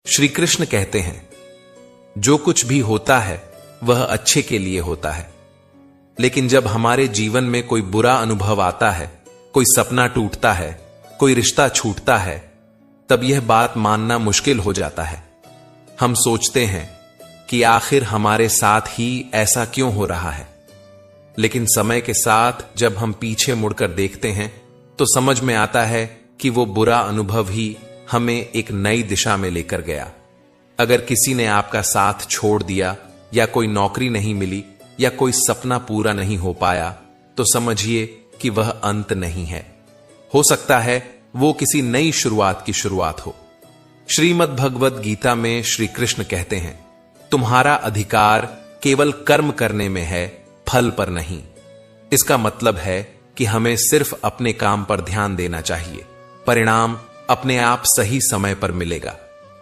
श्री कृष्ण कहते हैं, जो कुछ भी होता है वह अच्छे के लिए होता है। लेकिन जब हमारे जीवन में कोई बुरा अनुभव आता है, कोई सपना टूटता है, कोई रिश्ता छूटता है, तब यह बात मानना मुश्किल हो जाता है। हम सोचते हैं कि आखिर हमारे साथ ही ऐसा क्यों हो रहा है। लेकिन समय के साथ जब हम पीछे मुड़कर देखते हैं तो समझ में आता है कि वो बुरा अनुभव ही हमें एक नई दिशा में लेकर गया। अगर किसी ने आपका साथ छोड़ दिया, या कोई नौकरी नहीं मिली, या कोई सपना पूरा नहीं हो पाया, तो समझिए कि वह अंत नहीं है। हो सकता है वो किसी नई शुरुआत की शुरुआत हो। श्रीमद् भगवद गीता में श्री कृष्ण कहते हैं, तुम्हारा अधिकार केवल कर्म करने में है, फल पर नहीं। इसका मतलब है कि हमें सिर्फ अपने काम पर ध्यान देना चाहिए। परिणाम अपने आप सही समय पर मिलेगा।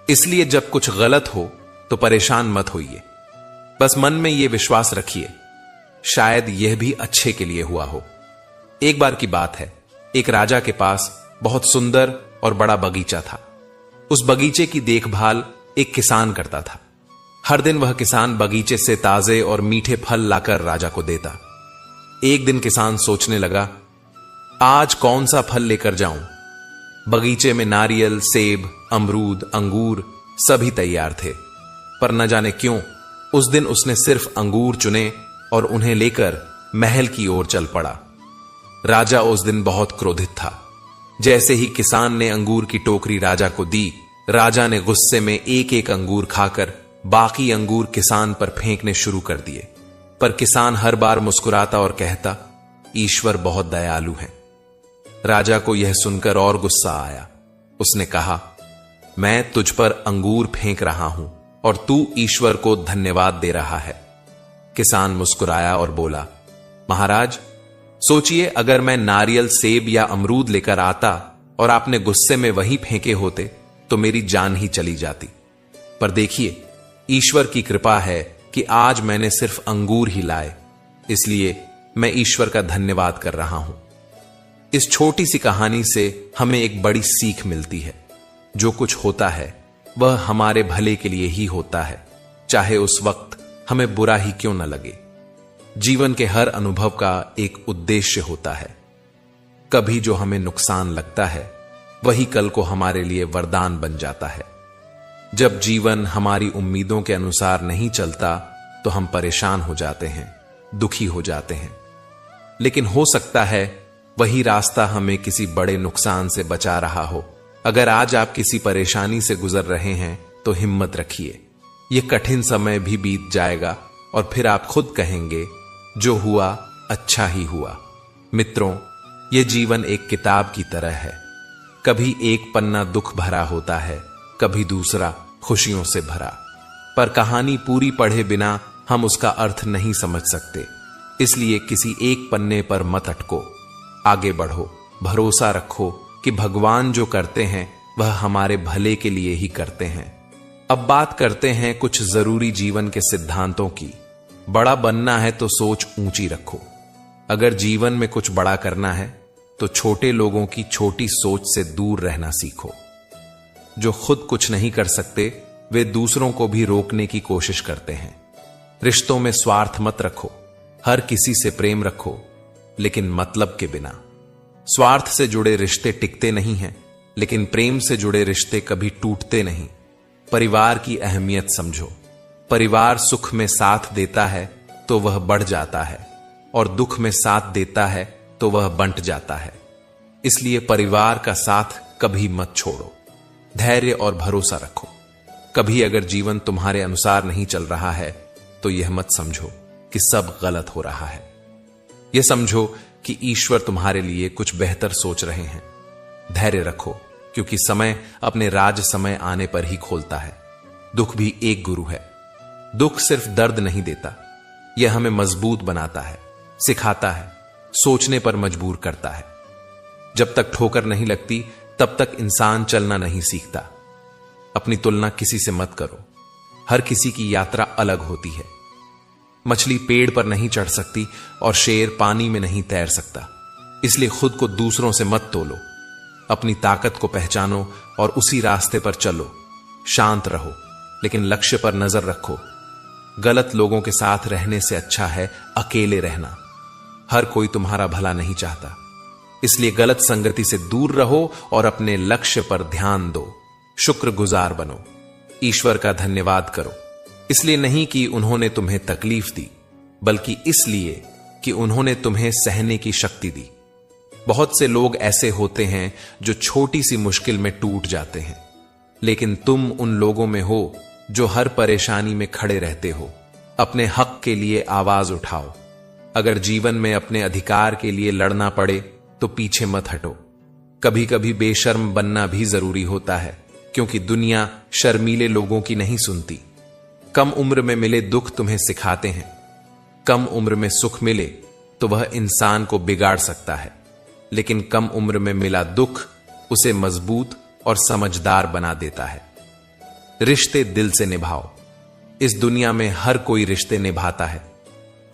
इसलिए जब कुछ गलत हो तो परेशान मत होइए। बस मन में यह विश्वास रखिए, शायद यह भी अच्छे के लिए हुआ हो। एक बार की बात है, एक राजा के पास बहुत सुंदर और बड़ा बगीचा था। उस बगीचे की देखभाल एक किसान करता था। हर दिन वह किसान बगीचे से ताजे और मीठे फल लाकर राजा को देता। एक दिन किसान सोचने लगा, आज कौन सा फल लेकर जाऊं। बगीचे में नारियल, सेब, अमरूद, अंगूर सभी तैयार थे, पर न जाने क्यों उस दिन उसने सिर्फ अंगूर चुने और उन्हें लेकर महल की ओर चल पड़ा। राजा उस दिन बहुत क्रोधित था। जैसे ही किसान ने अंगूर की टोकरी राजा को दी, राजा ने गुस्से में एक एक अंगूर खाकर बाकी अंगूर किसान पर फेंकने शुरू कर दिए। पर किसान हर बार मुस्कुराता और कहता, ईश्वर बहुत दयालु है। राजा को यह सुनकर और गुस्सा आया। उसने कहा, मैं तुझ पर अंगूर फेंक रहा हूं और तू ईश्वर को धन्यवाद दे रहा है। किसान मुस्कुराया और बोला, महाराज, सोचिए अगर मैं नारियल, सेब या अमरूद लेकर आता और आपने गुस्से में वही फेंके होते तो मेरी जान ही चली जाती। पर देखिए, ईश्वर की कृपा है कि आज मैंने सिर्फ अंगूर ही लाए, इसलिए मैं ईश्वर का धन्यवाद कर रहा हूं। इस छोटी सी कहानी से हमें एक बड़ी सीख मिलती है। जो कुछ होता है वह हमारे भले के लिए ही होता है, चाहे उस वक्त हमें बुरा ही क्यों न लगे। जीवन के हर अनुभव का एक उद्देश्य होता है। कभी जो हमें नुकसान लगता है वही कल को हमारे लिए वरदान बन जाता है। जब जीवन हमारी उम्मीदों के अनुसार नहीं चलता तो हम परेशान हो जाते हैं, दुखी हो जाते हैं। लेकिन हो सकता है वही रास्ता हमें किसी बड़े नुकसान से बचा रहा हो। अगर आज आप किसी परेशानी से गुजर रहे हैं तो हिम्मत रखिए। यह कठिन समय भी बीत जाएगा और फिर आप खुद कहेंगे, जो हुआ अच्छा ही हुआ। मित्रों, यह जीवन एक किताब की तरह है। कभी एक पन्ना दुख भरा होता है, कभी दूसरा खुशियों से भरा। पर कहानी पूरी पढ़े बिना हम उसका अर्थ नहीं समझ सकते। इसलिए किसी एक पन्ने पर मत अटको, आगे बढ़ो। भरोसा रखो कि भगवान जो करते हैं वह हमारे भले के लिए ही करते हैं। अब बात करते हैं कुछ जरूरी जीवन के सिद्धांतों की। बड़ा बनना है तो सोच ऊंची रखो। अगर जीवन में कुछ बड़ा करना है तो छोटे लोगों की छोटी सोच से दूर रहना सीखो। जो खुद कुछ नहीं कर सकते वे दूसरों को भी रोकने की कोशिश करते हैं। रिश्तों में स्वार्थ मत रखो। हर किसी से प्रेम रखो, लेकिन मतलब के बिना। स्वार्थ से जुड़े रिश्ते टिकते नहीं हैं, लेकिन प्रेम से जुड़े रिश्ते कभी टूटते नहीं। परिवार की अहमियत समझो। परिवार सुख में साथ देता है तो वह बढ़ जाता है, और दुख में साथ देता है तो वह बंट जाता है। इसलिए परिवार का साथ कभी मत छोड़ो। धैर्य और भरोसा रखो। कभी अगर जीवन तुम्हारे अनुसार नहीं चल रहा है तो यह मत समझो कि सब गलत हो रहा है। यह समझो कि ईश्वर तुम्हारे लिए कुछ बेहतर सोच रहे हैं। धैर्य रखो, क्योंकि समय अपने राज समय आने पर ही खोलता है। दुख भी एक गुरु है। दुख सिर्फ दर्द नहीं देता, यह हमें मजबूत बनाता है, सिखाता है, सोचने पर मजबूर करता है। जब तक ठोकर नहीं लगती तब तक इंसान चलना नहीं सीखता। अपनी तुलना किसी से मत करो। हर किसी की यात्रा अलग होती है। मछली पेड़ पर नहीं चढ़ सकती और शेर पानी में नहीं तैर सकता। इसलिए खुद को दूसरों से मत तोलो। अपनी ताकत को पहचानो और उसी रास्ते पर चलो। शांत रहो, लेकिन लक्ष्य पर नजर रखो। गलत लोगों के साथ रहने से अच्छा है अकेले रहना। हर कोई तुम्हारा भला नहीं चाहता, इसलिए गलत संगति से दूर रहो और अपने लक्ष्य पर ध्यान दो। शुक्रगुजार बनो, ईश्वर का धन्यवाद करो, इसलिए नहीं कि उन्होंने तुम्हें तकलीफ दी, बल्कि इसलिए कि उन्होंने तुम्हें सहने की शक्ति दी। बहुत से लोग ऐसे होते हैं जो छोटी सी मुश्किल में टूट जाते हैं, लेकिन तुम उन लोगों में हो जो हर परेशानी में खड़े रहते हो। अपने हक के लिए आवाज उठाओ। अगर जीवन में अपने अधिकार के लिए लड़ना पड़े तो पीछे मत हटो। कभी कभी बेशर्म बनना भी जरूरी होता है, क्योंकि दुनिया शर्मीले लोगों की नहीं सुनती। कम उम्र में मिले दुख तुम्हें सिखाते हैं। कम उम्र में सुख मिले तो वह इंसान को बिगाड़ सकता है, लेकिन कम उम्र में मिला दुख उसे मजबूत और समझदार बना देता है। रिश्ते दिल से निभाओ। इस दुनिया में हर कोई रिश्ते निभाता है,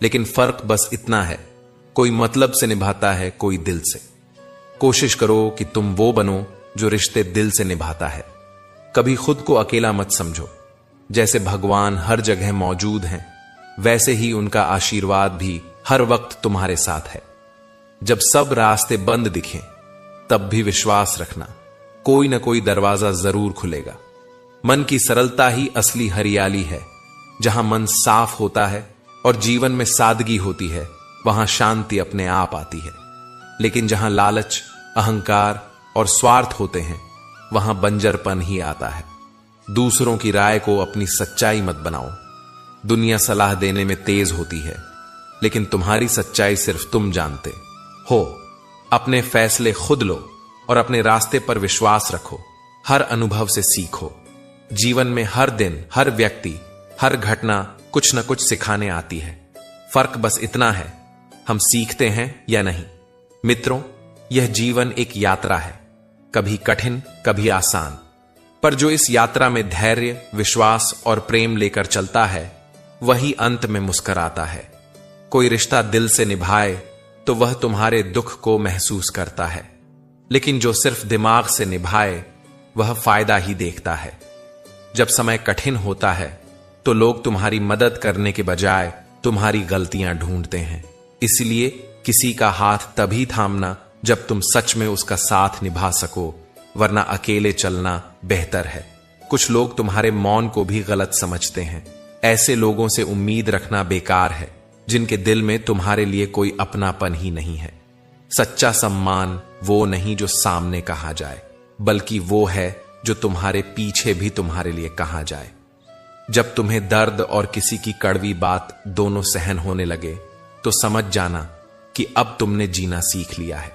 लेकिन फर्क बस इतना है, कोई मतलब से निभाता है, कोई दिल से। कोशिश करो कि तुम वो बनो जो रिश्ते दिल से निभाता है। कभी खुद को अकेला मत समझो। जैसे भगवान हर जगह मौजूद हैं, वैसे ही उनका आशीर्वाद भी हर वक्त तुम्हारे साथ है। जब सब रास्ते बंद दिखें, तब भी विश्वास रखना, कोई ना कोई दरवाजा जरूर खुलेगा। मन की सरलता ही असली हरियाली है। जहां मन साफ होता है और जीवन में सादगी होती है, वहां शांति अपने आप आती है। लेकिन जहां लालच, अहंकार और स्वार्थ होते हैं, वहां बंजरपन ही आता है। दूसरों की राय को अपनी सच्चाई मत बनाओ। दुनिया सलाह देने में तेज होती है, लेकिन तुम्हारी सच्चाई सिर्फ तुम जानते हो। अपने फैसले खुद लो और अपने रास्ते पर विश्वास रखो। हर अनुभव से सीखो। जीवन में हर दिन, हर व्यक्ति, हर घटना कुछ न कुछ सिखाने आती है। फर्क बस इतना है, हम सीखते हैं या नहीं। मित्रों, यह जीवन एक यात्रा है, कभी कठिन, कभी आसान, पर जो इस यात्रा में धैर्य, विश्वास और प्रेम लेकर चलता है, वही अंत में मुस्कुराता है। कोई रिश्ता दिल से निभाए तो वह तुम्हारे दुख को महसूस करता है, लेकिन जो सिर्फ दिमाग से निभाए वह फायदा ही देखता है। जब समय कठिन होता है तो लोग तुम्हारी मदद करने के बजाय तुम्हारी गलतियां ढूंढते हैं। इसलिए किसी का हाथ तभी थामना जब तुम सच में उसका साथ निभा सको, वरना अकेले चलना बेहतर है। कुछ लोग तुम्हारे मौन को भी गलत समझते हैं। ऐसे लोगों से उम्मीद रखना बेकार है, जिनके दिल में तुम्हारे लिए कोई अपनापन ही नहीं है। सच्चा सम्मान वो नहीं जो सामने कहा जाए, बल्कि वो है जो तुम्हारे पीछे भी तुम्हारे लिए कहा जाए। जब तुम्हें दर्द और किसी की कड़वी बात दोनों सहन होने लगे, तो समझ जाना कि अब तुमने जीना सीख लिया है।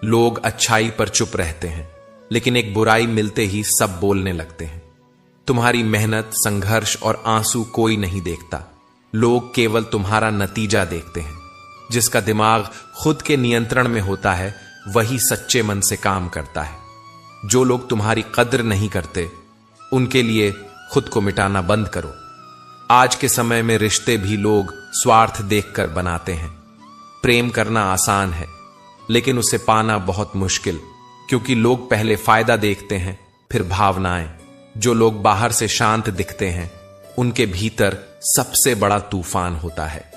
लोग अच्छाई पर चुप रहते हैं, लेकिन एक बुराई मिलते ही सब बोलने लगते हैं। तुम्हारी मेहनत, संघर्ष और आंसू कोई नहीं देखता। लोग केवल तुम्हारा नतीजा देखते हैं। जिसका दिमाग खुद के नियंत्रण में होता है, वही सच्चे मन से काम करता है। जो लोग तुम्हारी कद्र नहीं करते, उनके लिए खुद को मिटाना बंद करो। आज के समय में रिश्ते भी लोग स्वार्थ देखकर बनाते हैं। प्रेम करना आसान है, लेकिन उसे पाना बहुत मुश्किल, क्योंकि लोग पहले फायदा देखते हैं, फिर भावनाएं। जो लोग बाहर से शांत दिखते हैं, उनके भीतर सबसे बड़ा तूफान होता है।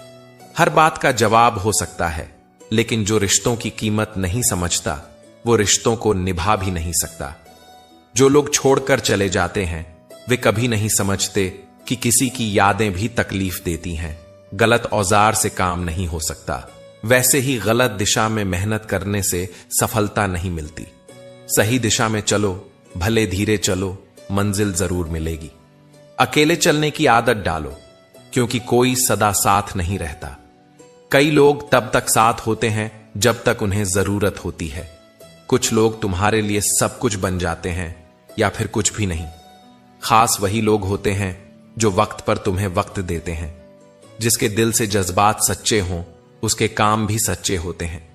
हर बात का जवाब हो सकता है, लेकिन जो रिश्तों की कीमत नहीं समझता, वो रिश्तों को निभा भी नहीं सकता। जो लोग छोड़कर चले जाते हैं, वे कभी नहीं समझते कि किसी की यादें भी तकलीफ देती हैं। गलत औजार से काम नहीं हो सकता। वैसे ही गलत दिशा में मेहनत करने से सफलता नहीं मिलती। सही दिशा में चलो, भले धीरे चलो, मंजिल जरूर मिलेगी। अकेले चलने की आदत डालो, क्योंकि कोई सदा साथ नहीं रहता। कई लोग तब तक साथ होते हैं जब तक उन्हें जरूरत होती है। कुछ लोग तुम्हारे लिए सब कुछ बन जाते हैं, या फिर कुछ भी नहीं। खास वही लोग होते हैं जो वक्त पर तुम्हें वक्त देते हैं। जिसके दिल से जज्बात सच्चे हों, उसके काम भी सच्चे होते हैं।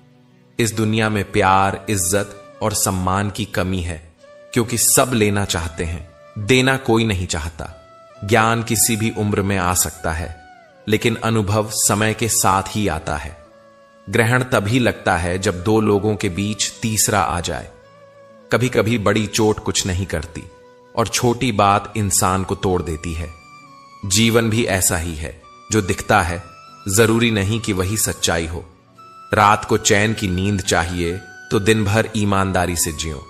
इस दुनिया में प्यार, इज्जत और सम्मान की कमी है, क्योंकि सब लेना चाहते हैं, देना कोई नहीं चाहता। ज्ञान किसी भी उम्र में आ सकता है, लेकिन अनुभव समय के साथ ही आता है। ग्रहण तभी लगता है जब दो लोगों के बीच तीसरा आ जाए। कभी कभी बड़ी चोट कुछ नहीं करती, और छोटी बात इंसान को तोड़ देती है। जीवन भी ऐसा ही है, जो दिखता है जरूरी नहीं कि वही सच्चाई हो। रात को चैन की नींद चाहिए तो दिन भर ईमानदारी से जियो।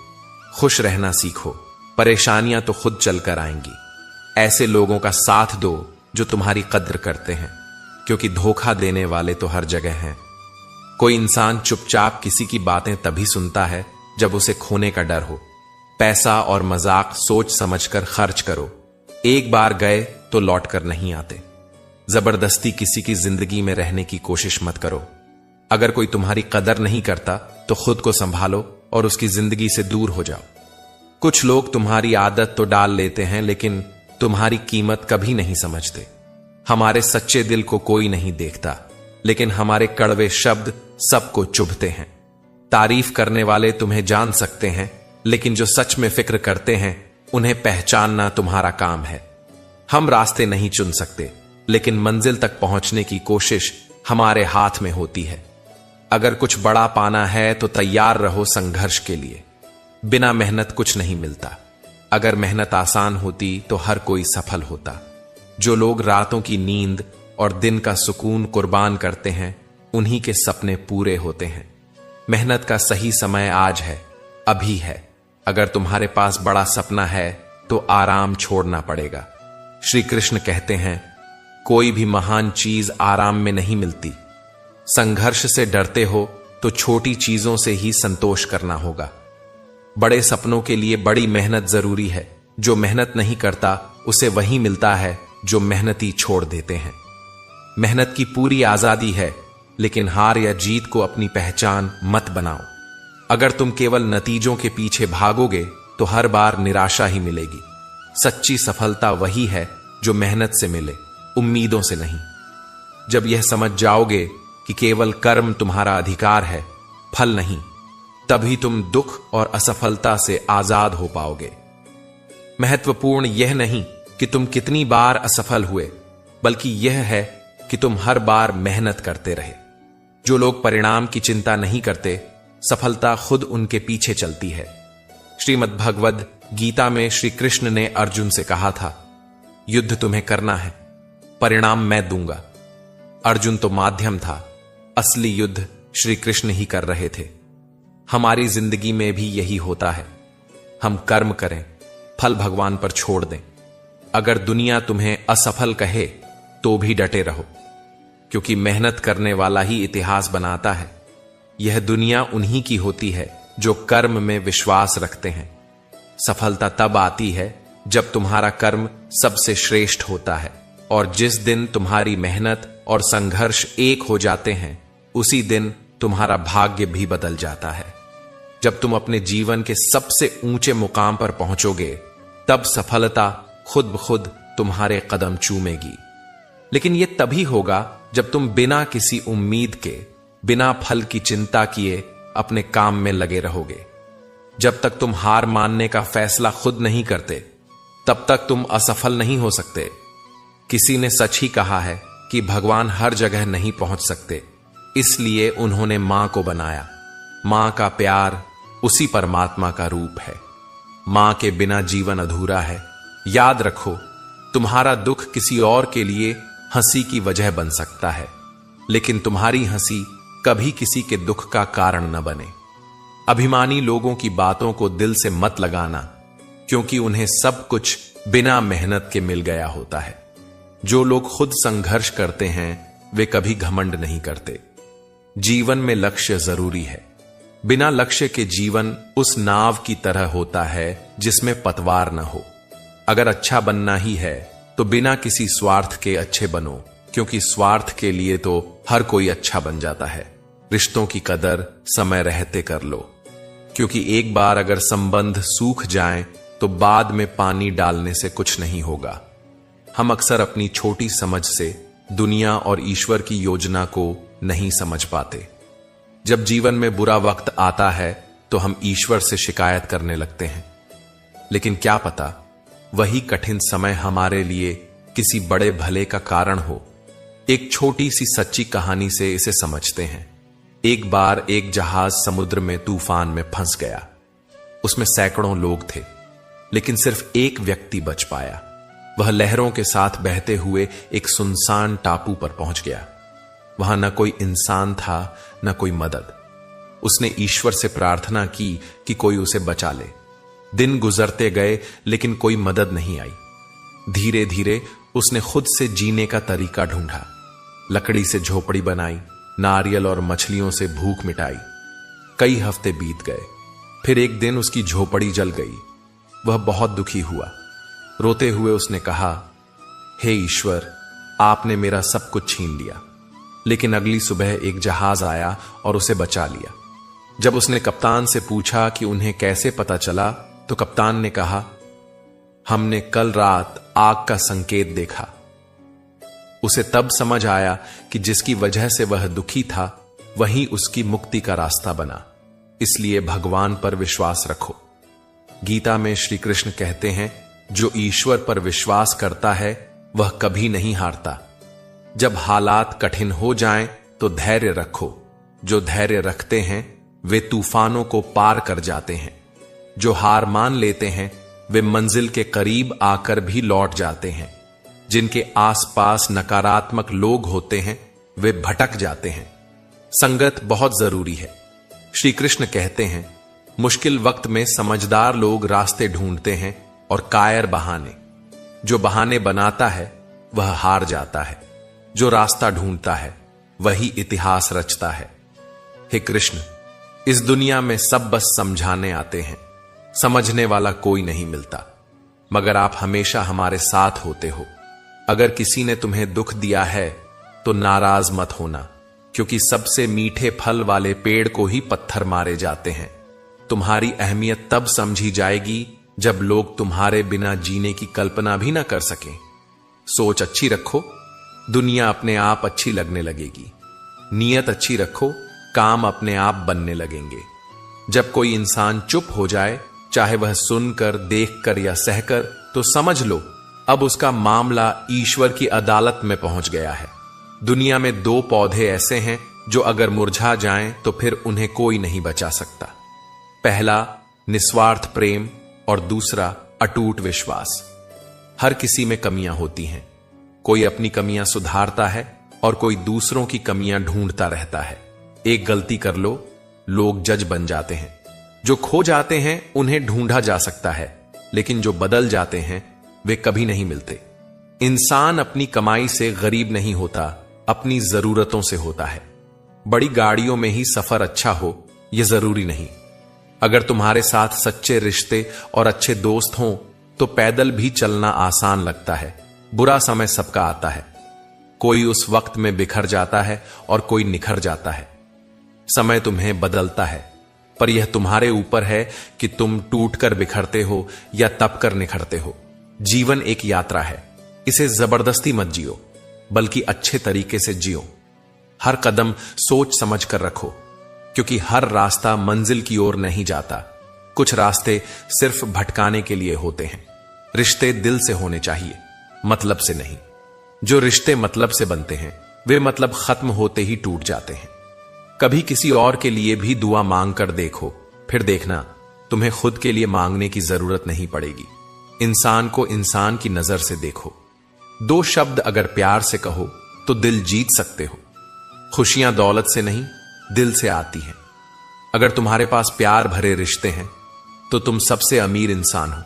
खुश रहना सीखो, परेशानियां तो खुद चलकर आएंगी। ऐसे लोगों का साथ दो जो तुम्हारी कद्र करते हैं, क्योंकि धोखा देने वाले तो हर जगह हैं। कोई इंसान चुपचाप किसी की बातें तभी सुनता है जब उसे खोने का डर हो। पैसा और मजाक सोच समझकर खर्च करो, एक बार गए तो लौट कर नहीं आते। जबरदस्ती किसी की जिंदगी में रहने की कोशिश मत करो। अगर कोई तुम्हारी कदर नहीं करता तो खुद को संभालो और उसकी जिंदगी से दूर हो जाओ। कुछ लोग तुम्हारी आदत तो डाल लेते हैं, लेकिन तुम्हारी कीमत कभी नहीं समझते। हमारे सच्चे दिल को कोई नहीं देखता, लेकिन हमारे कड़वे शब्द सबको चुभते हैं। तारीफ करने वाले तुम्हें जान सकते हैं, लेकिन जो सच में फिक्र करते हैं उन्हें पहचानना तुम्हारा काम है। हम रास्ते नहीं चुन सकते, लेकिन मंजिल तक पहुंचने की कोशिश हमारे हाथ में होती है। अगर कुछ बड़ा पाना है तो तैयार रहो संघर्ष के लिए। बिना मेहनत कुछ नहीं मिलता। अगर मेहनत आसान होती तो हर कोई सफल होता। जो लोग रातों की नींद और दिन का सुकून कुर्बान करते हैं, उन्हीं के सपने पूरे होते हैं। मेहनत का सही समय आज है, अभी है। अगर तुम्हारे पास बड़ा सपना है तो आराम छोड़ना पड़ेगा। श्री कृष्ण कहते हैं, कोई भी महान चीज आराम में नहीं मिलती। संघर्ष से डरते हो तो छोटी चीजों से ही संतोष करना होगा। बड़े सपनों के लिए बड़ी मेहनत जरूरी है। जो मेहनत नहीं करता उसे वही मिलता है जो मेहनती छोड़ देते हैं। मेहनत की पूरी आजादी है, लेकिन हार या जीत को अपनी पहचान मत बनाओ। अगर तुम केवल नतीजों के पीछे भागोगे तो हर बार निराशा ही मिलेगी। सच्ची सफलता वही है जो मेहनत से मिले, उम्मीदों से नहीं। जब यह समझ जाओगे कि केवल कर्म तुम्हारा अधिकार है, फल नहीं, तभी तुम दुख और असफलता से आजाद हो पाओगे। महत्वपूर्ण यह नहीं कि तुम कितनी बार असफल हुए, बल्कि यह है कि तुम हर बार मेहनत करते रहे। जो लोग परिणाम की चिंता नहीं करते, सफलता खुद उनके पीछे चलती है। श्रीमद् भगवद गीता में श्री कृष्ण ने अर्जुन से कहा था, युद्ध तुम्हें करना है, परिणाम मैं दूंगा। अर्जुन तो माध्यम था, असली युद्ध श्री कृष्ण ही कर रहे थे। हमारी जिंदगी में भी यही होता है। हम कर्म करें, फल भगवान पर छोड़ दें। अगर दुनिया तुम्हें असफल कहे तो भी डटे रहो, क्योंकि मेहनत करने वाला ही इतिहास बनाता है। यह दुनिया उन्हीं की होती है जो कर्म में विश्वास रखते हैं। सफलता तब आती है जब तुम्हारा कर्म सबसे श्रेष्ठ होता है, और जिस दिन तुम्हारी मेहनत और संघर्ष एक हो जाते हैं, उसी दिन तुम्हारा भाग्य भी बदल जाता है। जब तुम अपने जीवन के सबसे ऊंचे मुकाम पर पहुंचोगे, तब सफलता खुद ब खुद तुम्हारे कदम चूमेगी। लेकिन यह तभी होगा जब तुम बिना किसी उम्मीद के, बिना फल की चिंता किए अपने काम में लगे रहोगे। जब तक तुम हार मानने का फैसला खुद नहीं करते, तब तक तुम असफल नहीं हो सकते। किसी ने सच ही कहा है कि भगवान हर जगह नहीं पहुंच सकते, इसलिए उन्होंने मां को बनाया। मां का प्यार उसी परमात्मा का रूप है। मां के बिना जीवन अधूरा है। याद रखो, तुम्हारा दुख किसी और के लिए हंसी की वजह बन सकता है, लेकिन तुम्हारी हंसी कभी किसी के दुख का कारण न बने। अभिमानी लोगों की बातों को दिल से मत लगाना, क्योंकि उन्हें सब कुछ बिना मेहनत के मिल गया होता है। जो लोग खुद संघर्ष करते हैं, वे कभी घमंड नहीं करते। जीवन में लक्ष्य जरूरी है। बिना लक्ष्य के जीवन उस नाव की तरह होता है जिसमें पतवार न हो। अगर अच्छा बनना ही है तो बिना किसी स्वार्थ के अच्छे बनो, क्योंकि स्वार्थ के लिए तो हर कोई अच्छा बन जाता है। रिश्तों की कदर समय रहते कर लो, क्योंकि एक बार अगर संबंध सूख जाएं तो बाद में पानी डालने से कुछ नहीं होगा। हम अक्सर अपनी छोटी समझ से दुनिया और ईश्वर की योजना को नहीं समझ पाते। जब जीवन में बुरा वक्त आता है तो हम ईश्वर से शिकायत करने लगते हैं, लेकिन क्या पता वही कठिन समय हमारे लिए किसी बड़े भले का कारण हो। एक छोटी सी सच्ची कहानी से इसे समझते हैं। एक बार एक जहाज समुद्र में तूफान में फंस गया। उसमें सैकड़ों लोग थे। लेकिन सिर्फ एक व्यक्ति बच पाया। वह लहरों के साथ बहते हुए एक सुनसान टापू पर पहुंच गया। वहां न कोई इंसान था, न कोई मदद। उसने ईश्वर से प्रार्थना की कि कोई उसे बचा ले। दिन गुजरते गए लेकिन कोई मदद नहीं आई। धीरे धीरे उसने खुद से जीने का तरीका ढूंढा। लकड़ी से झोपड़ी बनाई, नारियल और मछलियों से भूख मिटाई। कई हफ्ते बीत गए। फिर एक दिन उसकी झोपड़ी जल गई। वह बहुत दुखी हुआ। रोते हुए उसने कहा, हे ईश्वर, आपने मेरा सब कुछ छीन लिया। लेकिन अगली सुबह एक जहाज आया और उसे बचा लिया। जब उसने कप्तान से पूछा कि उन्हें कैसे पता चला, तो कप्तान ने कहा, हमने कल रात आग का संकेत देखा। उसे तब समझ आया कि जिसकी वजह से वह दुखी था, वही उसकी मुक्ति का रास्ता बना। इसलिए भगवान पर विश्वास रखो। गीता में श्री कृष्ण कहते हैं, जो ईश्वर पर विश्वास करता है वह कभी नहीं हारता। जब हालात कठिन हो जाएं तो धैर्य रखो। जो धैर्य रखते हैं वे तूफानों को पार कर जाते हैं। जो हार मान लेते हैं वे मंजिल के करीब आकर भी लौट जाते हैं। जिनके आसपास नकारात्मक लोग होते हैं वे भटक जाते हैं। संगत बहुत जरूरी है। श्री कृष्ण कहते हैं, मुश्किल वक्त में समझदार लोग रास्ते ढूंढते हैं और कायर बहाने। जो बहाने बनाता है वह हार जाता है। जो रास्ता ढूंढता है वही इतिहास रचता है। हे कृष्ण, इस दुनिया में सब बस समझाने आते हैं, समझने वाला कोई नहीं मिलता। मगर आप हमेशा हमारे साथ होते हो। अगर किसी ने तुम्हें दुख दिया है तो नाराज मत होना, क्योंकि सबसे मीठे फल वाले पेड़ को ही पत्थर मारे जाते हैं। तुम्हारी अहमियत तब समझी जाएगी जब लोग तुम्हारे बिना जीने की कल्पना भी ना कर सकें। सोच अच्छी रखो, दुनिया अपने आप अच्छी लगने लगेगी। नीयत अच्छी रखो, काम अपने आप बनने लगेंगे। जब कोई इंसान चुप हो जाए, चाहे वह सुनकर, देखकर या सहकर, तो समझ लो अब उसका मामला ईश्वर की अदालत में पहुंच गया है। दुनिया में दो पौधे ऐसे हैं जो अगर मुरझा जाएं तो फिर उन्हें कोई नहीं बचा सकता। पहला निस्वार्थ प्रेम और दूसरा अटूट विश्वास। हर किसी में कमियां होती हैं। कोई अपनी कमियां सुधारता है और कोई दूसरों की कमियां ढूंढता रहता है। एक गलती कर लो, लोग जज बन जाते हैं। जो खो जाते हैं उन्हें ढूंढा जा सकता है, लेकिन जो बदल जाते हैं वे कभी नहीं मिलते। इंसान अपनी कमाई से गरीब नहीं होता, अपनी जरूरतों से होता है। बड़ी गाड़ियों में ही सफर अच्छा हो यह जरूरी नहीं। अगर तुम्हारे साथ सच्चे रिश्ते और अच्छे दोस्त हों तो पैदल भी चलना आसान लगता है। बुरा समय सबका आता है। कोई उस वक्त में बिखर जाता है और कोई निखर जाता है। समय तुम्हें बदलता है, पर यह तुम्हारे ऊपर है कि तुम टूटकर बिखरते हो या तपकर निखरते हो। जीवन एक यात्रा है। इसे जबरदस्ती मत जियो, बल्कि अच्छे तरीके से जियो। हर कदम सोच समझ कर रखो, क्योंकि हर रास्ता मंजिल की ओर नहीं जाता। कुछ रास्ते सिर्फ भटकाने के लिए होते हैं। रिश्ते दिल से होने चाहिए, मतलब से नहीं। जो रिश्ते मतलब से बनते हैं वे मतलब खत्म होते ही टूट जाते हैं। कभी किसी और के लिए भी दुआ मांग कर देखो, फिर देखना तुम्हें खुद के लिए मांगने की जरूरत नहीं पड़ेगी। इंसान को इंसान की नजर से देखो। दो शब्द अगर प्यार से कहो तो दिल जीत सकते हो। खुशियां दौलत से नहीं, दिल से आती हैं। अगर तुम्हारे पास प्यार भरे रिश्ते हैं तो तुम सबसे अमीर इंसान हो।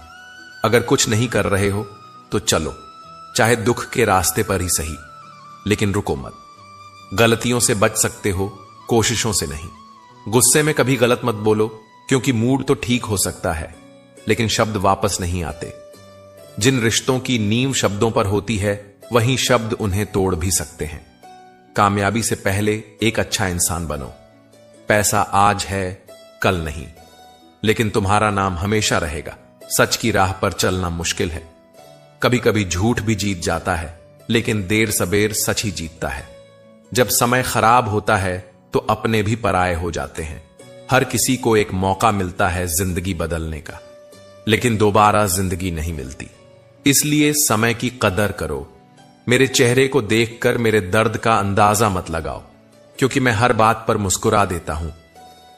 अगर कुछ नहीं कर रहे हो तो चलो, चाहे दुख के रास्ते पर ही सही, लेकिन रुको मत। गलतियों से बच सकते हो, कोशिशों से नहीं। गुस्से में कभी गलत मत बोलो, क्योंकि मूड तो ठीक हो सकता है, लेकिन शब्द वापस नहीं आते। जिन रिश्तों की नींव शब्दों पर होती है, वही शब्द उन्हें तोड़ भी सकते हैं। कामयाबी से पहले एक अच्छा इंसान बनो। पैसा आज है, कल नहीं, लेकिन तुम्हारा नाम हमेशा रहेगा। सच की राह पर चलना मुश्किल है। कभी कभी झूठ भी जीत जाता है, लेकिन देर सबेर सच ही जीतता है। जब समय खराब होता है तो अपने भी पराये हो जाते हैं। हर किसी को एक मौका मिलता है जिंदगी बदलने का, लेकिन दोबारा जिंदगी नहीं मिलती। इसलिए समय की कदर करो। मेरे चेहरे को देखकर मेरे दर्द का अंदाजा मत लगाओ, क्योंकि मैं हर बात पर मुस्कुरा देता हूं।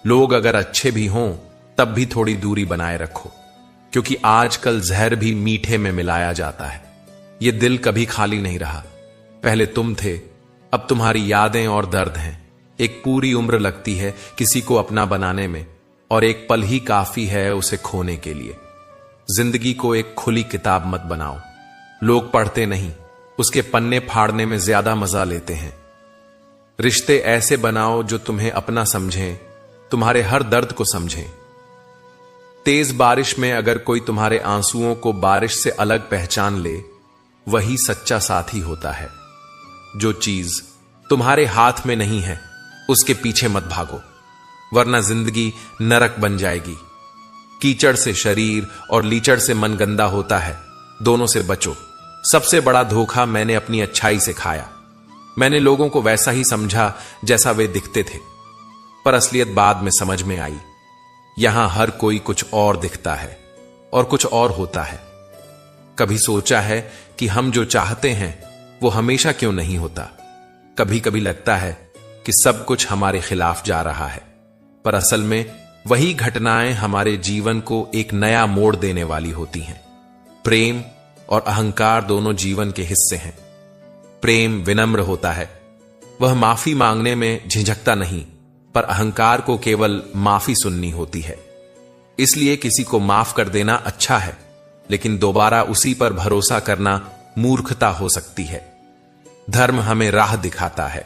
लोग अगर अच्छे भी हों तब भी थोड़ी दूरी बनाए रखो। क्योंकि आजकल जहर भी मीठे में मिलाया जाता है। ये दिल कभी खाली नहीं रहा। पहले तुम थे, अब तुम्हारी यादें और दर्द हैं। एक पूरी उम्र लगती है किसी को अपना बनाने में, और एक पल ही काफी है उसे खोने के लिए। जिंदगी को एक खुली किताब मत बनाओ। लोग पढ़ते नहीं, उसके पन्ने फाड़ने में ज्यादा मजा लेते हैं। रिश्ते ऐसे बनाओ जो तुम्हें अपना समझें, तुम्हारे हर दर्द को समझें। तेज बारिश में अगर कोई तुम्हारे आंसुओं को बारिश से अलग पहचान ले, वही सच्चा साथी होता है। जो चीज तुम्हारे हाथ में नहीं है, उसके पीछे मत भागो, वरना जिंदगी नरक बन जाएगी। कीचड़ से शरीर और लीचड़ से मन गंदा होता है, दोनों से बचो। सबसे बड़ा धोखा मैंने अपनी अच्छाई से खाया। मैंने लोगों को वैसा ही समझा जैसा वे दिखते थे, पर असलियत बाद में समझ में आई। यहां हर कोई कुछ और दिखता है और कुछ और होता है। कभी सोचा है कि हम जो चाहते हैं वो हमेशा क्यों नहीं होता? कभी कभी लगता है कि सब कुछ हमारे खिलाफ जा रहा है, पर असल में वही घटनाएं हमारे जीवन को एक नया मोड़ देने वाली होती हैं। प्रेम और अहंकार दोनों जीवन के हिस्से हैं। प्रेम विनम्र होता है, वह माफी मांगने में झिझकता नहीं, पर अहंकार को केवल माफी सुननी होती है। इसलिए किसी को माफ कर देना अच्छा है, लेकिन दोबारा उसी पर भरोसा करना मूर्खता हो सकती है। धर्म हमें राह दिखाता है,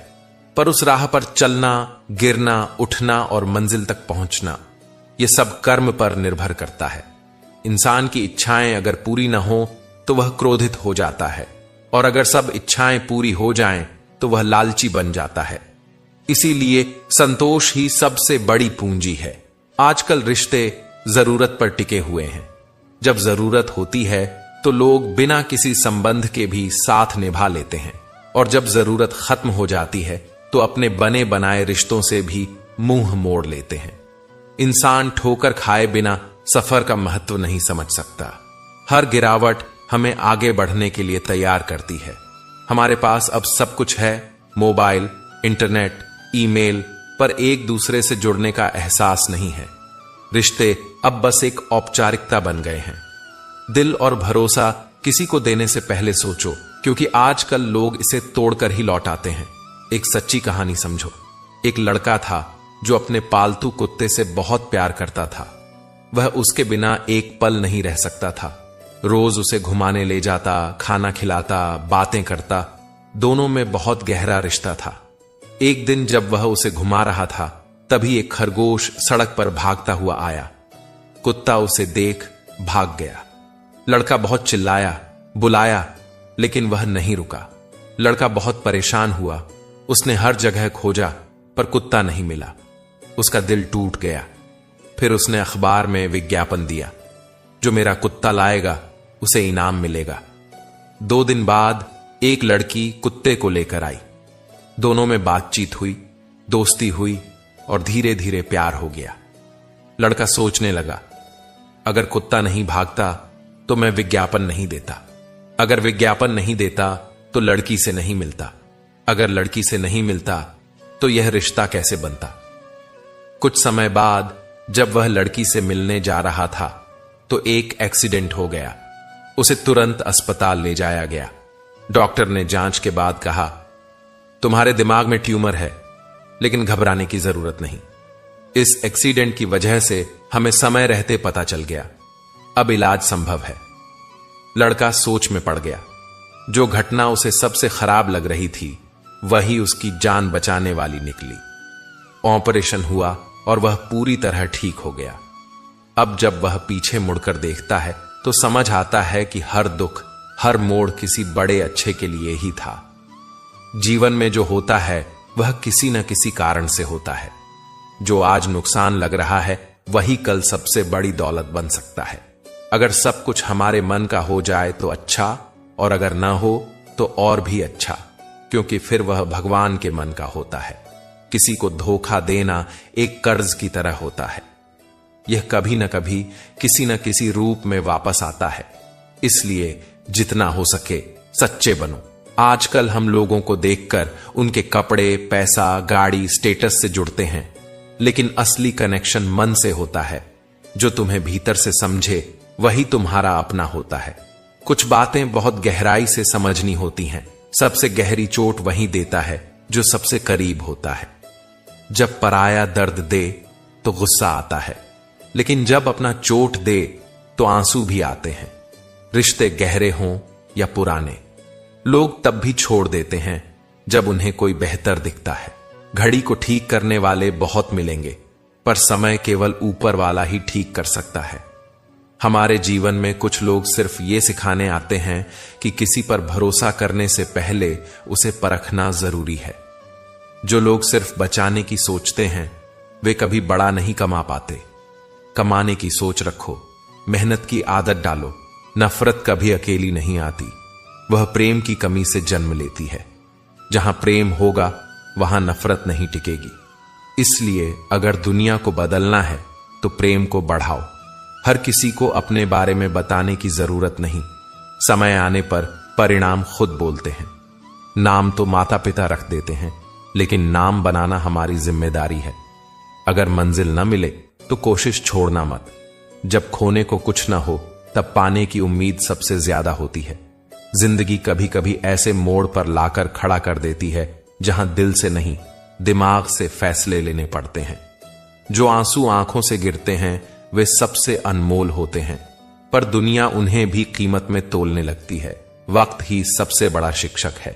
पर उस राह पर चलना, गिरना, उठना और मंजिल तक पहुंचना, यह सब कर्म पर निर्भर करता है। इंसान की इच्छाएं अगर पूरी ना हो तो वह क्रोधित हो जाता है, और अगर सब इच्छाएं पूरी हो जाएं तो वह लालची बन जाता है। इसीलिए संतोष ही सबसे बड़ी पूंजी है। आजकल रिश्ते जरूरत पर टिके हुए हैं। जब जरूरत होती है तो लोग बिना किसी संबंध के भी साथ निभा लेते हैं, और जब जरूरत खत्म हो जाती है तो अपने बने बनाए रिश्तों से भी मुंह मोड़ लेते हैं। इंसान ठोकर खाए बिना सफर का महत्व नहीं समझ सकता। हर गिरावट हमें आगे बढ़ने के लिए तैयार करती है। हमारे पास अब सब कुछ है, मोबाइल, इंटरनेट, ईमेल, पर एक दूसरे से जुड़ने का एहसास नहीं है। रिश्ते अब बस एक औपचारिकता बन गए हैं। दिल और भरोसा किसी को देने से पहले सोचो, क्योंकि आजकल लोग इसे तोड़कर ही लौटाते हैं। एक सच्ची कहानी समझो। एक लड़का था जो अपने पालतू कुत्ते से बहुत प्यार करता था। वह उसके बिना एक पल नहीं रह सकता था। रोज उसे घुमाने ले जाता, खाना खिलाता, बातें करता। दोनों में बहुत गहरा रिश्ता था। एक दिन जब वह उसे घुमा रहा था, तभी एक खरगोश सड़क पर भागता हुआ आया। कुत्ता उसे देख भाग गया। लड़का बहुत चिल्लाया, बुलाया, लेकिन वह नहीं रुका। लड़का बहुत परेशान हुआ। उसने हर जगह खोजा, पर कुत्ता नहीं मिला। उसका दिल टूट गया। फिर उसने अखबार में विज्ञापन दिया, जो मेरा कुत्ता लाएगा उसे इनाम मिलेगा। 2 दिन बाद एक लड़की कुत्ते को लेकर आई। दोनों में बातचीत हुई, दोस्ती हुई, और धीरे धीरे प्यार हो गया। लड़का सोचने लगा, अगर कुत्ता नहीं भागता तो मैं विज्ञापन नहीं देता। अगर विज्ञापन नहीं देता तो लड़की से नहीं मिलता। अगर लड़की से नहीं मिलता तो यह रिश्ता कैसे बनता? कुछ समय बाद जब वह लड़की से मिलने जा रहा था तो एक एक्सीडेंट हो गया। उसे तुरंत अस्पताल ले जाया गया। डॉक्टर ने जांच के बाद कहा, तुम्हारे दिमाग में ट्यूमर है, लेकिन घबराने की जरूरत नहीं। इस एक्सीडेंट की वजह से हमें समय रहते पता चल गया। अब इलाज संभव है। लड़का सोच में पड़ गया। जो घटना उसे सबसे खराब लग रही थी, वही उसकी जान बचाने वाली निकली। ऑपरेशन हुआ और वह पूरी तरह ठीक हो गया। अब जब वह पीछे मुड़कर देखता है तो समझ आता है कि हर दुख, हर मोड़ किसी बड़े अच्छे के लिए ही था। जीवन में जो होता है वह किसी न किसी कारण से होता है। जो आज नुकसान लग रहा है वही कल सबसे बड़ी दौलत बन सकता है। अगर सब कुछ हमारे मन का हो जाए तो अच्छा, और अगर ना हो तो और भी अच्छा, क्योंकि फिर वह भगवान के मन का होता है। किसी को धोखा देना एक कर्ज की तरह होता है। यह कभी न कभी किसी न किसी रूप में वापस आता है। इसलिए जितना हो सके सच्चे बनो। आजकल हम लोगों को देखकर उनके कपड़े, पैसा, गाड़ी, स्टेटस से जुड़ते हैं, लेकिन असली कनेक्शन मन से होता है, जो तुम्हें भीतर से समझे वही तुम्हारा अपना होता है। कुछ बातें बहुत गहराई से समझनी होती हैं। सबसे गहरी चोट वही देता है जो सबसे करीब होता है। जब पराया दर्द दे तो गुस्सा आता है, लेकिन जब अपना चोट दे तो आंसू भी आते हैं। रिश्ते गहरे हों या पुराने, लोग तब भी छोड़ देते हैं जब उन्हें कोई बेहतर दिखता है। घड़ी को ठीक करने वाले बहुत मिलेंगे, पर समय केवल ऊपर वाला ही ठीक कर सकता है। हमारे जीवन में कुछ लोग सिर्फ ये सिखाने आते हैं कि किसी पर भरोसा करने से पहले उसे परखना जरूरी है। जो लोग सिर्फ बचाने की सोचते हैं वे कभी बड़ा नहीं कमा पाते। कमाने की सोच रखो, मेहनत की आदत डालो। नफरत कभी अकेली नहीं आती, वह प्रेम की कमी से जन्म लेती है। जहां प्रेम होगा वहां नफरत नहीं टिकेगी। इसलिए अगर दुनिया को बदलना है तो प्रेम को बढ़ाओ। हर किसी को अपने बारे में बताने की जरूरत नहीं। समय आने पर परिणाम खुद बोलते हैं। नाम तो माता पिता रख देते हैं, लेकिन नाम बनाना हमारी जिम्मेदारी है। अगर मंजिल न मिले तो कोशिश छोड़ना मत। जब खोने को कुछ न हो तब पाने की उम्मीद सबसे ज्यादा होती है। जिंदगी कभी कभी ऐसे मोड़ पर लाकर खड़ा कर देती है जहां दिल से नहीं, दिमाग से फैसले लेने पड़ते हैं। जो आंसू आंखों से गिरते हैं वे सबसे अनमोल होते हैं, पर दुनिया उन्हें भी कीमत में तोलने लगती है। वक्त ही सबसे बड़ा शिक्षक है।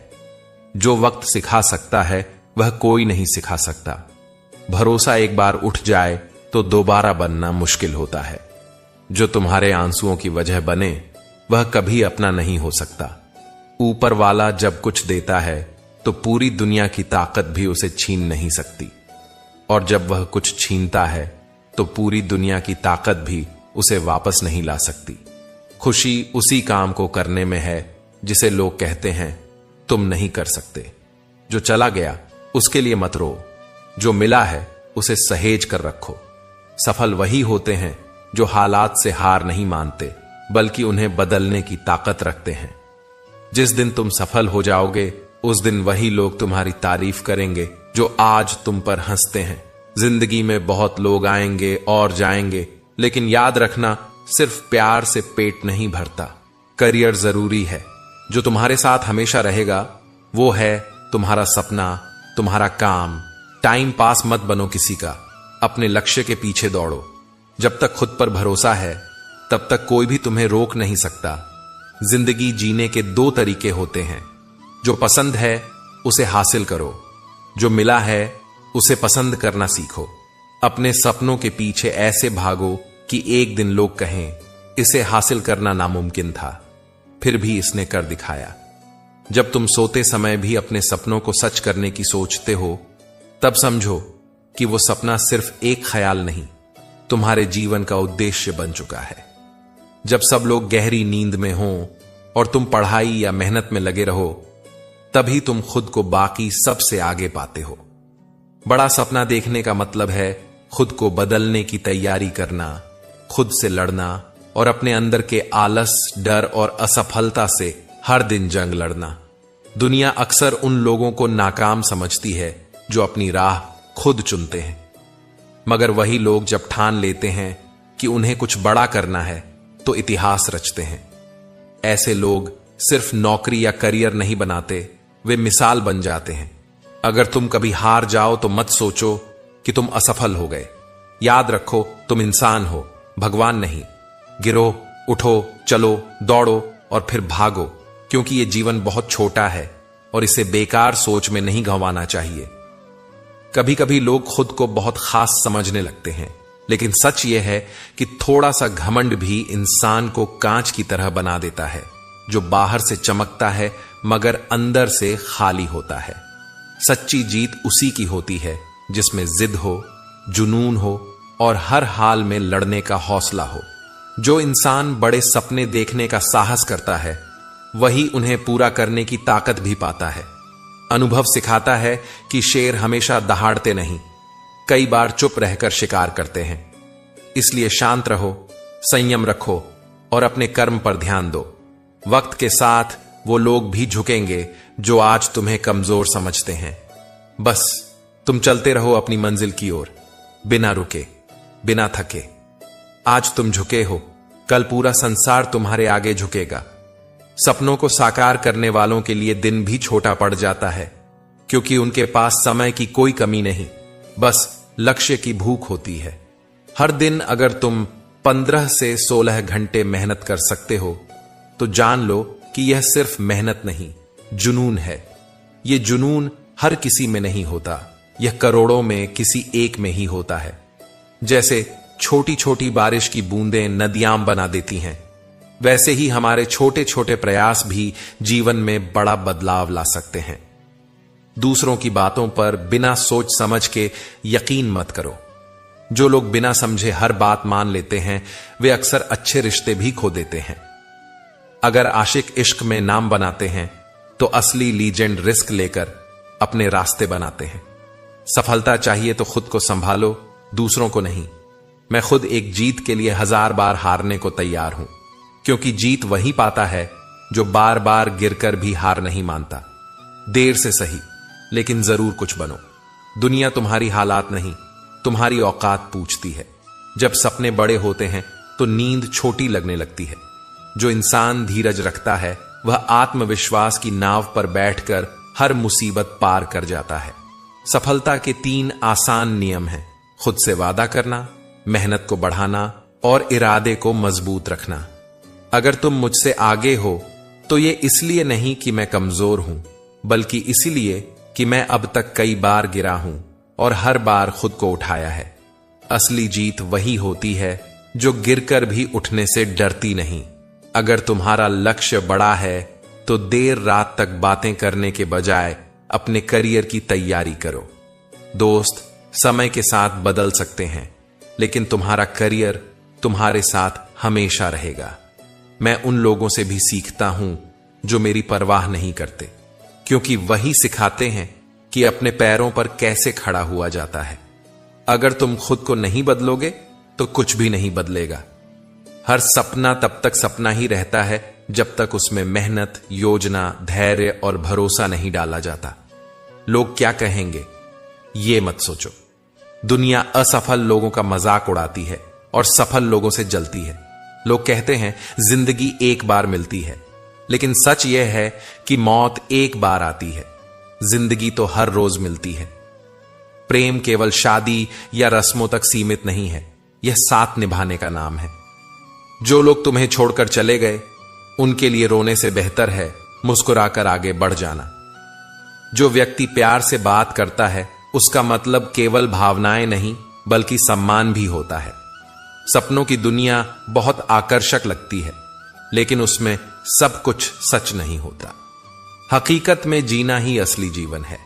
जो वक्त सिखा सकता है वह कोई नहीं सिखा सकता। भरोसा एक बार उठ जाए तो दोबारा बनना मुश्किल होता है। जो तुम्हारे आंसुओं की वजह बने वह कभी अपना नहीं हो सकता। ऊपर वाला जब कुछ देता है तो पूरी दुनिया की ताकत भी उसे छीन नहीं सकती, और जब वह कुछ छीनता है तो पूरी दुनिया की ताकत भी उसे वापस नहीं ला सकती। खुशी उसी काम को करने में है जिसे लोग कहते हैं तुम नहीं कर सकते। जो चला गया उसके लिए मत रो, जो मिला है उसे सहेज कर रखो। सफल वही होते हैं जो हालात से हार नहीं मानते, बल्कि उन्हें बदलने की ताकत रखते हैं। जिस दिन तुम सफल हो जाओगे उस दिन वही लोग तुम्हारी तारीफ करेंगे जो आज तुम पर हंसते हैं। जिंदगी में बहुत लोग आएंगे और जाएंगे, लेकिन याद रखना सिर्फ प्यार से पेट नहीं भरता। करियर जरूरी है। जो तुम्हारे साथ हमेशा रहेगा वो है तुम्हारा सपना, तुम्हारा काम। टाइम पास मत बनो किसी का, अपने लक्ष्य के पीछे दौड़ो। जब तक खुद पर भरोसा है तब तक कोई भी तुम्हें रोक नहीं सकता। जिंदगी जीने के दो तरीके होते हैं। जो पसंद है उसे हासिल करो, जो मिला है उसे पसंद करना सीखो। अपने सपनों के पीछे ऐसे भागो कि एक दिन लोग कहें इसे हासिल करना नामुमकिन था, फिर भी इसने कर दिखाया। जब तुम सोते समय भी अपने सपनों को सच करने की सोचते हो तब समझो कि वो सपना सिर्फ एक ख्याल नहीं, तुम्हारे जीवन का उद्देश्य बन चुका है। जब सब लोग गहरी नींद में हों और तुम पढ़ाई या मेहनत में लगे रहो, तभी तुम खुद को बाकी सबसे आगे पाते हो। बड़ा सपना देखने का मतलब है खुद को बदलने की तैयारी करना, खुद से लड़ना और अपने अंदर के आलस, डर और असफलता से हर दिन जंग लड़ना। दुनिया अक्सर उन लोगों को नाकाम समझती है जो अपनी राह खुद चुनते हैं, मगर वही लोग जब ठान लेते हैं कि उन्हें कुछ बड़ा करना है तो इतिहास रचते हैं। ऐसे लोग सिर्फ नौकरी या करियर नहीं बनाते, वे मिसाल बन जाते हैं। अगर तुम कभी हार जाओ तो मत सोचो कि तुम असफल हो गए। याद रखो तुम इंसान हो, भगवान नहीं। गिरो, उठो, चलो, दौड़ो और फिर भागो, क्योंकि ये जीवन बहुत छोटा है और इसे बेकार सोच में नहीं गंवाना चाहिए। कभी कभी लोग खुद को बहुत खास समझने लगते हैं, लेकिन सच यह है कि थोड़ा सा घमंड भी इंसान को कांच की तरह बना देता है, जो बाहर से चमकता है मगर अंदर से खाली होता है। सच्ची जीत उसी की होती है जिसमें जिद हो, जुनून हो और हर हाल में लड़ने का हौसला हो। जो इंसान बड़े सपने देखने का साहस करता है वही उन्हें पूरा करने की ताकत भी पाता है। अनुभव सिखाता है कि शेर हमेशा दहाड़ते नहीं, कई बार चुप रहकर शिकार करते हैं। इसलिए शांत रहो, संयम रखो और अपने कर्म पर ध्यान दो। वक्त के साथ वो लोग भी झुकेंगे जो आज तुम्हें कमजोर समझते हैं। बस तुम चलते रहो अपनी मंजिल की ओर, बिना रुके, बिना थके। आज तुम झुके हो, कल पूरा संसार तुम्हारे आगे झुकेगा। सपनों को साकार करने वालों के लिए दिन भी छोटा पड़ जाता है, क्योंकि उनके पास समय की कोई कमी नहीं, बस लक्ष्य की भूख होती है। हर दिन अगर तुम 15 से 16 घंटे मेहनत कर सकते हो तो जान लो कि यह सिर्फ मेहनत नहीं, जुनून है। यह जुनून हर किसी में नहीं होता, यह करोड़ों में किसी एक में ही होता है। जैसे छोटी छोटी बारिश की बूंदें नदियां बना देती हैं, वैसे ही हमारे छोटे छोटे प्रयास भी जीवन में बड़ा बदलाव ला सकते हैं। दूसरों की बातों पर बिना सोच समझ के यकीन मत करो। जो लोग बिना समझे हर बात मान लेते हैं, वे अक्सर अच्छे रिश्ते भी खो देते हैं। अगर आशिक इश्क में नाम बनाते हैं तो असली लीजेंड रिस्क लेकर अपने रास्ते बनाते हैं। सफलता चाहिए तो खुद को संभालो, दूसरों को नहीं। मैं खुद एक जीत के लिए 1000 बार हारने को तैयार हूं, क्योंकि जीत वही पाता है जो बार बार गिरकर भी हार नहीं मानता। देर से सही, लेकिन जरूर कुछ बनो। दुनिया तुम्हारी हालात नहीं, तुम्हारी औकात पूछती है। जब सपने बड़े होते हैं तो नींद छोटी लगने लगती है। जो इंसान धीरज रखता है वह आत्मविश्वास की नाव पर बैठकर हर मुसीबत पार कर जाता है। सफलता के 3 आसान नियम हैं: खुद से वादा करना, मेहनत को बढ़ाना और इरादे को मजबूत रखना। अगर तुम मुझसे आगे हो तो यह इसलिए नहीं कि मैं कमजोर हूं, बल्कि इसलिए कि मैं अब तक कई बार गिरा हूं और हर बार खुद को उठाया है। असली जीत वही होती है जो गिरकर भी उठने से डरती नहीं। अगर तुम्हारा लक्ष्य बड़ा है तो देर रात तक बातें करने के बजाय अपने करियर की तैयारी करो। दोस्त समय के साथ बदल सकते हैं, लेकिन तुम्हारा करियर तुम्हारे साथ हमेशा रहेगा। मैं उन लोगों से भी सीखता हूं जो मेरी परवाह नहीं करते, क्योंकि वही सिखाते हैं कि अपने पैरों पर कैसे खड़ा हुआ जाता है। अगर तुम खुद को नहीं बदलोगे तो कुछ भी नहीं बदलेगा। हर सपना तब तक सपना ही रहता है जब तक उसमें मेहनत, योजना, धैर्य और भरोसा नहीं डाला जाता। लोग क्या कहेंगे ये मत सोचो। दुनिया असफल लोगों का मजाक उड़ाती है और सफल लोगों से जलती है। लोग कहते हैं जिंदगी एक बार मिलती है, लेकिन सच यह है कि मौत एक बार आती है। जिंदगी तो हर रोज मिलती है। प्रेम केवल शादी या रस्मों तक सीमित नहीं है, यह साथ निभाने का नाम है। जो लोग तुम्हें छोड़कर चले गए उनके लिए रोने से बेहतर है मुस्कुराकर आगे बढ़ जाना। जो व्यक्ति प्यार से बात करता है उसका मतलब केवल भावनाएं नहीं बल्कि सम्मान भी होता है। सपनों की दुनिया बहुत आकर्षक लगती है, लेकिन उसमें सब कुछ सच नहीं होता। हकीकत में जीना ही असली जीवन है।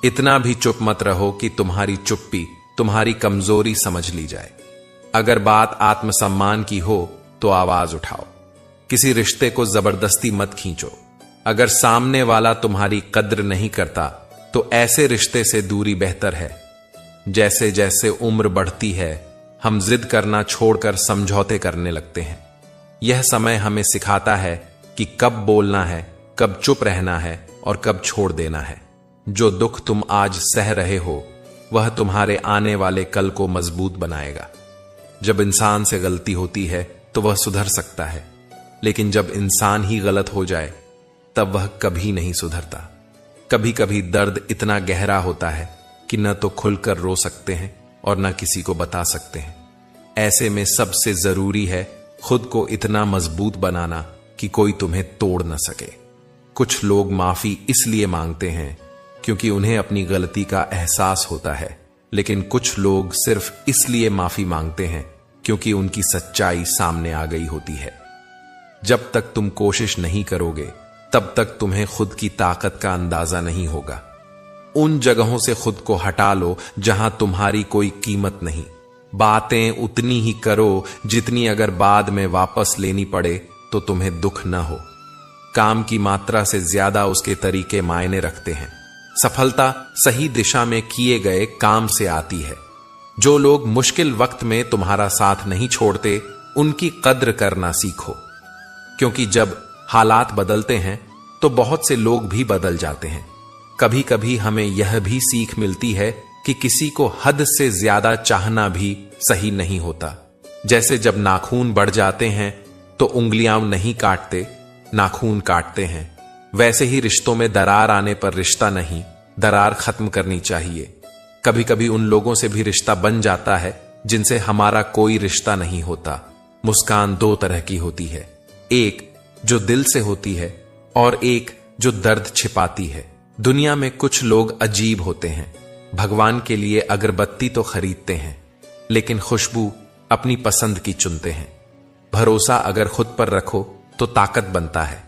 इतना भी चुप मत रहो कि तुम्हारी चुप्पी तुम्हारी कमजोरी समझ ली जाए। अगर बात आत्मसम्मान की हो तो आवाज उठाओ। किसी रिश्ते को जबरदस्ती मत खींचो। अगर सामने वाला तुम्हारी कद्र नहीं करता तो ऐसे रिश्ते से दूरी बेहतर है। जैसे जैसे उम्र बढ़ती है हम जिद करना छोड़कर समझौते करने लगते हैं। यह समय हमें सिखाता है कि कब बोलना है, कब चुप रहना है और कब छोड़ देना है। जो दुख तुम आज सह रहे हो वह तुम्हारे आने वाले कल को मजबूत बनाएगा। जब इंसान से गलती होती है तो वह सुधर सकता है, लेकिन जब इंसान ही गलत हो जाए तब वह कभी नहीं सुधरता। कभी कभी दर्द इतना गहरा होता है कि न तो खुलकर रो सकते हैं और न किसी को बता सकते हैं। ऐसे में सबसे जरूरी है खुद को इतना मजबूत बनाना कि कोई तुम्हें तोड़ न सके। कुछ लोग माफी इसलिए मांगते हैं क्योंकि उन्हें अपनी गलती का एहसास होता है, लेकिन कुछ लोग सिर्फ इसलिए माफी मांगते हैं क्योंकि उनकी सच्चाई सामने आ गई होती है। जब तक तुम कोशिश नहीं करोगे तब तक तुम्हें खुद की ताकत का अंदाजा नहीं होगा। उन जगहों से खुद को हटा लो जहां तुम्हारी कोई कीमत नहीं। बातें उतनी ही करो जितनी अगर बाद में वापस लेनी पड़े तो तुम्हें दुख न हो। काम की मात्रा से ज्यादा उसके तरीके मायने रखते हैं। सफलता सही दिशा में किए गए काम से आती है। जो लोग मुश्किल वक्त में तुम्हारा साथ नहीं छोड़ते उनकी कद्र करना सीखो, क्योंकि जब हालात बदलते हैं तो बहुत से लोग भी बदल जाते हैं। कभी कभी हमें यह भी सीख मिलती है कि किसी को हद से ज्यादा चाहना भी सही नहीं होता। जैसे जब नाखून बढ़ जाते हैं तो उंगलियां नहीं काटते, नाखून काटते हैं। वैसे ही रिश्तों में दरार आने पर रिश्ता नहीं, दरार खत्म करनी चाहिए। कभी कभी उन लोगों से भी रिश्ता बन जाता है जिनसे हमारा कोई रिश्ता नहीं होता। मुस्कान दो तरह की होती है, एक जो दिल से होती है और एक जो दर्द छिपाती है। दुनिया में कुछ लोग अजीब होते हैं। भगवान के लिए अगरबत्ती तो खरीदते हैं, लेकिन खुशबू अपनी पसंद की चुनते हैं। भरोसा अगर खुद पर रखो तो ताकत बनता है,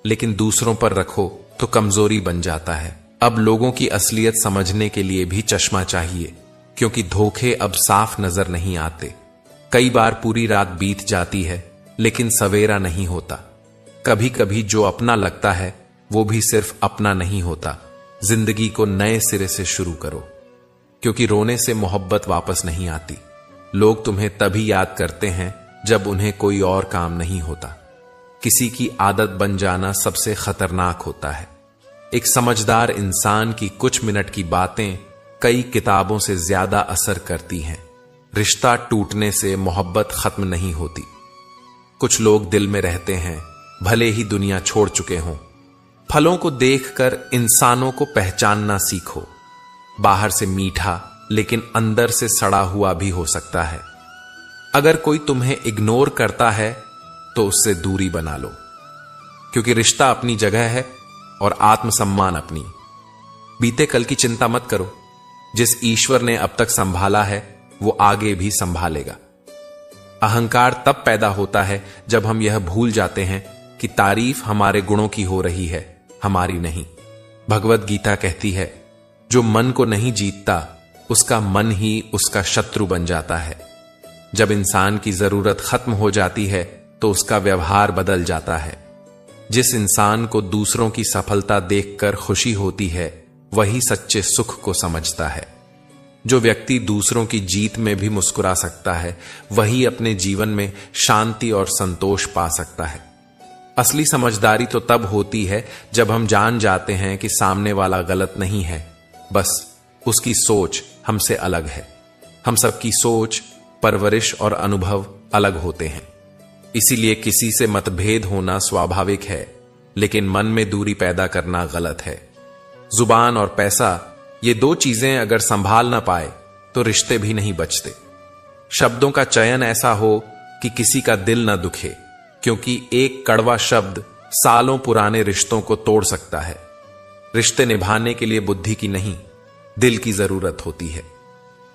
लेकिन दूसरों पर रखो तो कमजोरी बन जाता है। अब लोगों की असलियत समझने के लिए भी चश्मा चाहिए, क्योंकि धोखे अब साफ नजर नहीं आते। कई बार पूरी रात बीत जाती है, लेकिन सवेरा नहीं होता। कभी कभी जो अपना लगता है वो भी सिर्फ अपना नहीं होता। जिंदगी को नए सिरे से शुरू करो, क्योंकि रोने से मोहब्बत वापस नहीं आती। लोग तुम्हें तभी याद करते हैं जब उन्हें कोई और काम नहीं होता। किसी की आदत बन जाना सबसे खतरनाक होता है। एक समझदार इंसान की कुछ मिनट की बातें कई किताबों से ज्यादा असर करती हैं। रिश्ता टूटने से मोहब्बत खत्म नहीं होती। कुछ लोग दिल में रहते हैं, भले ही दुनिया छोड़ चुके हों। फलों को देखकर इंसानों को पहचानना सीखो। बाहर से मीठा लेकिन अंदर से सड़ा हुआ भी हो सकता है। अगर कोई तुम्हें इग्नोर करता है तो उससे दूरी बना लो, क्योंकि रिश्ता अपनी जगह है और आत्मसम्मान अपनी। बीते कल की चिंता मत करो। जिस ईश्वर ने अब तक संभाला है वो आगे भी संभालेगा। अहंकार तब पैदा होता है जब हम यह भूल जाते हैं कि तारीफ हमारे गुणों की हो रही है, हमारी नहीं। भगवत गीता कहती है, जो मन को नहीं जीतता उसका मन ही उसका शत्रु बन जाता है। जब इंसान की जरूरत खत्म हो जाती है तो उसका व्यवहार बदल जाता है। जिस इंसान को दूसरों की सफलता देखकर खुशी होती है वही सच्चे सुख को समझता है। जो व्यक्ति दूसरों की जीत में भी मुस्कुरा सकता है वही अपने जीवन में शांति और संतोष पा सकता है। असली समझदारी तो तब होती है जब हम जान जाते हैं कि सामने वाला गलत नहीं है, बस उसकी सोच हमसे अलग है। हम सबकी सोच, परवरिश और अनुभव अलग होते हैं। इसीलिए किसी से मतभेद होना स्वाभाविक है, लेकिन मन में दूरी पैदा करना गलत है। जुबान और पैसा, ये दो चीजें अगर संभाल ना पाए तो रिश्ते भी नहीं बचते। शब्दों का चयन ऐसा हो कि किसी का दिल ना दुखे, क्योंकि एक कड़वा शब्द सालों पुराने रिश्तों को तोड़ सकता है। रिश्ते निभाने के लिए बुद्धि की नहीं, दिल की जरूरत होती है।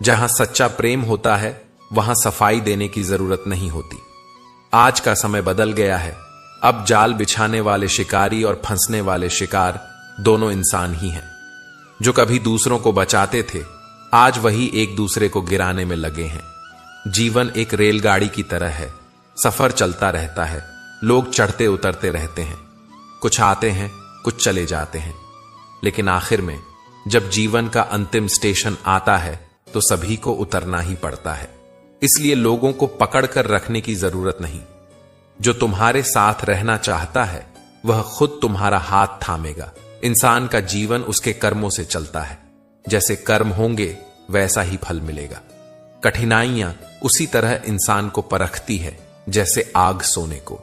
जहां सच्चा प्रेम होता है वहां सफाई देने की जरूरत नहीं होती। आज का समय बदल गया है। अब जाल बिछाने वाले शिकारी और फंसने वाले शिकार दोनों इंसान ही हैं। जो कभी दूसरों को बचाते थे आज वही एक दूसरे को गिराने में लगे हैं। जीवन एक रेलगाड़ी की तरह है, सफर चलता रहता है। लोग चढ़ते उतरते रहते हैं, कुछ आते हैं कुछ चले जाते हैं, लेकिन आखिर में जब जीवन का अंतिम स्टेशन आता है तो सभी को उतरना ही पड़ता है। इसलिए लोगों को पकड़ कर रखने की जरूरत नहीं। जो तुम्हारे साथ रहना चाहता है वह खुद तुम्हारा हाथ थामेगा। इंसान का जीवन उसके कर्मों से चलता है। जैसे कर्म होंगे वैसा ही फल मिलेगा। कठिनाइयां उसी तरह इंसान को परखती है जैसे आग सोने को।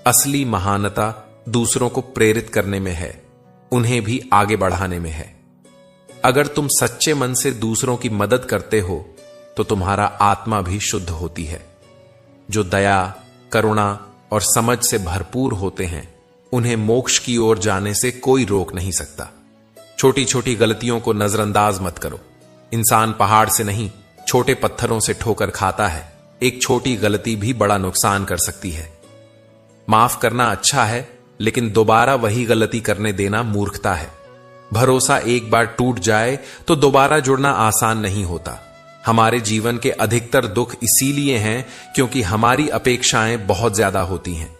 असली महानता दूसरों को प्रेरित करने में है, उन्हें भी आगे बढ़ाने में है। अगर तुम सच्चे मन से दूसरों की मदद करते हो तो तुम्हारा आत्मा भी शुद्ध होती है। जो दया, करुणा और समझ से भरपूर होते हैं उन्हें मोक्ष की ओर जाने से कोई रोक नहीं सकता। छोटी छोटी गलतियों को नजरअंदाज मत करो। इंसान पहाड़ से नहीं छोटे पत्थरों से ठोकर खाता है। एक छोटी गलती भी बड़ा नुकसान कर सकती है। माफ करना अच्छा है, लेकिन दोबारा वही गलती करने देना मूर्खता है। भरोसा एक बार टूट जाए तो दोबारा जुड़ना आसान नहीं होता। हमारे जीवन के अधिकतर दुख इसीलिए हैं क्योंकि हमारी अपेक्षाएं बहुत ज्यादा होती हैं।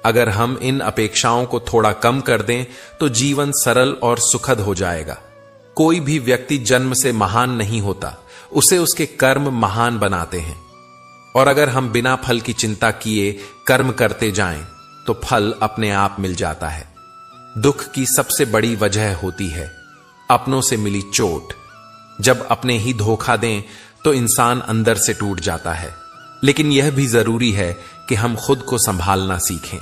अगर हम इन अपेक्षाओं को थोड़ा कम कर दें तो जीवन सरल और सुखद हो जाएगा। कोई भी व्यक्ति जन्म से महान नहीं होता, उसे उसके कर्म महान बनाते हैं। और अगर हम बिना फल की चिंता किए कर्म करते जाएं तो फल अपने आप मिल जाता है। दुख की सबसे बड़ी वजह होती है अपनों से मिली चोट। जब अपने ही धोखा दें तो इंसान अंदर से टूट जाता है। लेकिन यह भी जरूरी है कि हम खुद को संभालना सीखें।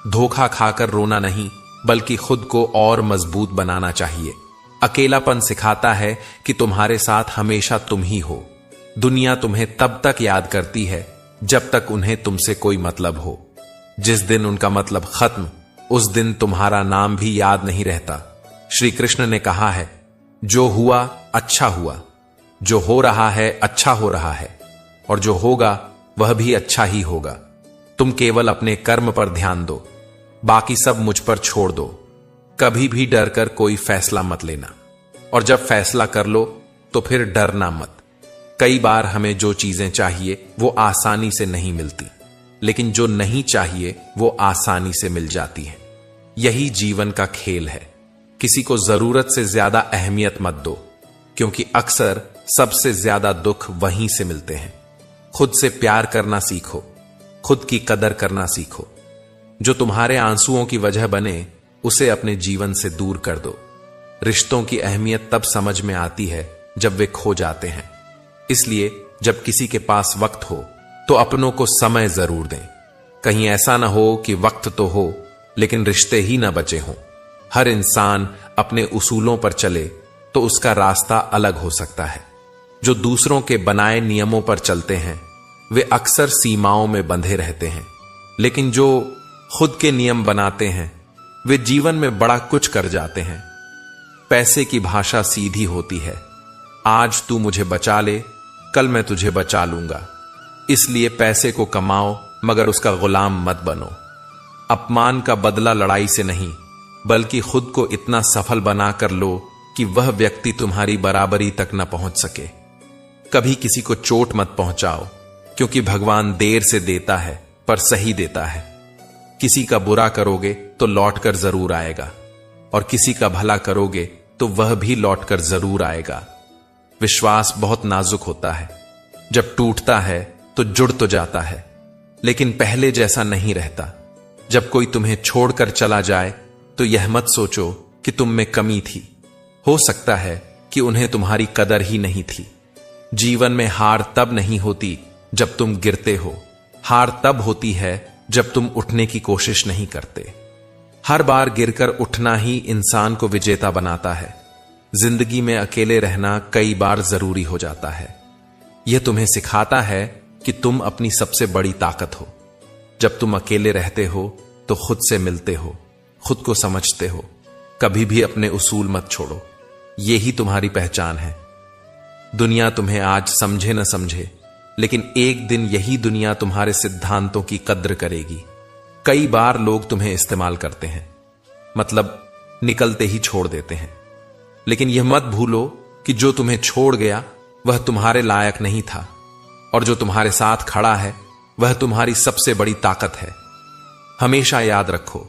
धोखा खाकर रोना नहीं, बल्कि खुद को और मजबूत बनाना चाहिए। अकेलापन सिखाता है कि तुम्हारे साथ हमेशा तुम ही हो। दुनिया तुम्हें तब तक याद करती है जब तक उन्हें तुमसे कोई मतलब हो। जिस दिन उनका मतलब खत्म, उस दिन तुम्हारा नाम भी याद नहीं रहता। श्री कृष्ण ने कहा है, जो हुआ अच्छा हुआ, जो हो रहा है अच्छा हो रहा है, और जो होगा वह भी अच्छा ही होगा। तुम केवल अपने कर्म पर ध्यान दो, बाकी सब मुझ पर छोड़ दो। कभी भी डर कर कोई फैसला मत लेना, और जब फैसला कर लो तो फिर डरना मत। कई बार हमें जो चीजें चाहिए वो आसानी से नहीं मिलती, लेकिन जो नहीं चाहिए वो आसानी से मिल जाती है। यही जीवन का खेल है। किसी को जरूरत से ज्यादा अहमियत मत दो, क्योंकि अक्सर सबसे ज्यादा दुख वहीं से मिलते हैं। खुद से प्यार करना सीखो, खुद की कदर करना सीखो। जो तुम्हारे आंसुओं की वजह बने, उसे अपने जीवन से दूर कर दो। रिश्तों की अहमियत तब समझ में आती है जब वे खो जाते हैं। इसलिए जब किसी के पास वक्त हो तो अपनों को समय जरूर दें। कहीं ऐसा ना हो कि वक्त तो हो लेकिन रिश्ते ही ना बचे हों। हर इंसान अपने उसूलों पर चले तो उसका रास्ता अलग हो सकता है। जो दूसरों के बनाए नियमों पर चलते हैं वे अक्सर सीमाओं में बंधे रहते हैं, लेकिन जो खुद के नियम बनाते हैं वे जीवन में बड़ा कुछ कर जाते हैं। पैसे की भाषा सीधी होती है, आज तू मुझे बचा ले, कल मैं तुझे बचा लूंगा। इसलिए पैसे को कमाओ मगर उसका गुलाम मत बनो। अपमान का बदला लड़ाई से नहीं, बल्कि खुद को इतना सफल बनाकर लो कि वह व्यक्ति तुम्हारी बराबरी तक न पहुंच सके। कभी किसी को चोट मत पहुंचाओ, क्योंकि भगवान देर से देता है पर सही देता है। किसी का बुरा करोगे तो लौटकर जरूर आएगा, और किसी का भला करोगे तो वह भी लौटकर जरूर आएगा। विश्वास बहुत नाजुक होता है, जब टूटता है तो जुड़ तो जाता है, लेकिन पहले जैसा नहीं रहता। जब कोई तुम्हें छोड़कर चला जाए तो यह मत सोचो कि तुम में कमी थी। हो सकता है कि उन्हें तुम्हारी कदर ही नहीं थी। जीवन में हार तब नहीं होती जब तुम गिरते हो, हार तब होती है जब तुम उठने की कोशिश नहीं करते। हर बार गिरकर उठना ही इंसान को विजेता बनाता है। जिंदगी में अकेले रहना कई बार जरूरी हो जाता है। यह तुम्हें सिखाता है कि तुम अपनी सबसे बड़ी ताकत हो। जब तुम अकेले रहते हो तो खुद से मिलते हो, खुद को समझते हो। कभी भी अपने उसूल मत छोड़ो, यही तुम्हारी पहचान है। दुनिया तुम्हें आज समझे न समझे, लेकिन एक दिन यही दुनिया तुम्हारे सिद्धांतों की कद्र करेगी। कई बार लोग तुम्हें इस्तेमाल करते हैं, मतलब निकलते ही छोड़ देते हैं, लेकिन यह मत भूलो कि जो तुम्हें छोड़ गया वह तुम्हारे लायक नहीं था, और जो तुम्हारे साथ खड़ा है वह तुम्हारी सबसे बड़ी ताकत है। हमेशा याद रखो,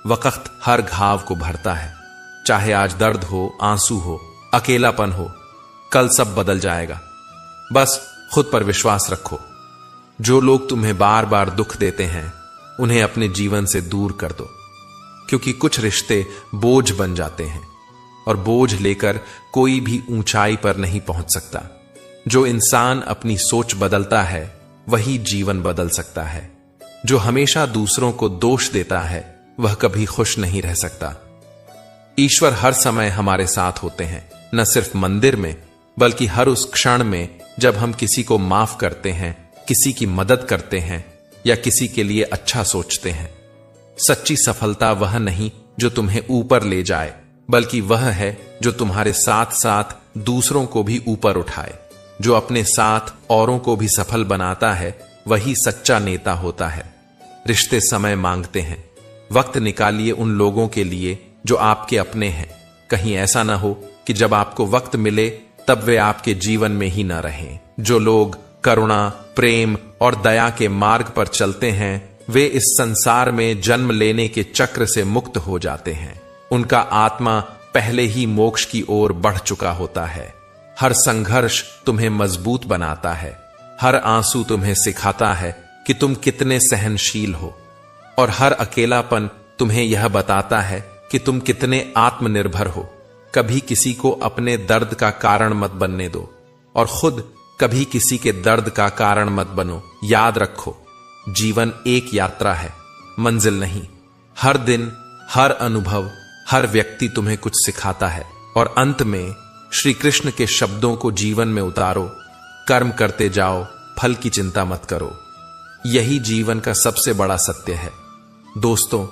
वक्त हर घाव को भरता है। चाहे आज दर्द हो, आंसू हो, अकेलापन हो, कल सब बदल जाएगा। बस खुद पर विश्वास रखो। जो लोग तुम्हें बार बार दुख देते हैं उन्हें अपने जीवन से दूर कर दो, क्योंकि कुछ रिश्ते बोझ बन जाते हैं, और बोझ लेकर कोई भी ऊंचाई पर नहीं पहुंच सकता। जो इंसान अपनी सोच बदलता है वही जीवन बदल सकता है। जो हमेशा दूसरों को दोष देता है वह कभी खुश नहीं रह सकता। ईश्वर हर समय हमारे साथ होते हैं, न सिर्फ मंदिर में बल्कि हर उस क्षण में जब हम किसी को माफ करते हैं, किसी की मदद करते हैं या किसी के लिए अच्छा सोचते हैं। सच्ची सफलता वह नहीं जो तुम्हें ऊपर ले जाए, बल्कि वह है जो तुम्हारे साथ साथ दूसरों को भी ऊपर उठाए। जो अपने साथ औरों को भी सफल बनाता है वही सच्चा नेता होता है। रिश्ते समय मांगते हैं, वक्त निकालिए उन लोगों के लिए जो आपके अपने हैं। कहीं ऐसा ना हो कि जब आपको वक्त मिले तब वे आपके जीवन में ही ना रहें। जो लोग करुणा, प्रेम और दया के मार्ग पर चलते हैं वे इस संसार में जन्म लेने के चक्र से मुक्त हो जाते हैं। उनका आत्मा पहले ही मोक्ष की ओर बढ़ चुका होता है। हर संघर्ष तुम्हें मजबूत बनाता है, हर आंसू तुम्हें सिखाता है कि तुम कितने सहनशील हो, और हर अकेलापन तुम्हें यह बताता है कि तुम कितने आत्मनिर्भर हो। कभी किसी को अपने दर्द का कारण मत बनने दो, और खुद कभी किसी के दर्द का कारण मत बनो। याद रखो, जीवन एक यात्रा है, मंजिल नहीं। हर दिन, हर अनुभव, हर व्यक्ति तुम्हें कुछ सिखाता है और अंत में श्री कृष्ण के शब्दों को जीवन में उतारो। कर्म करते जाओ, फल की चिंता मत करो। यही जीवन का सबसे बड़ा सत्य है। दोस्तों,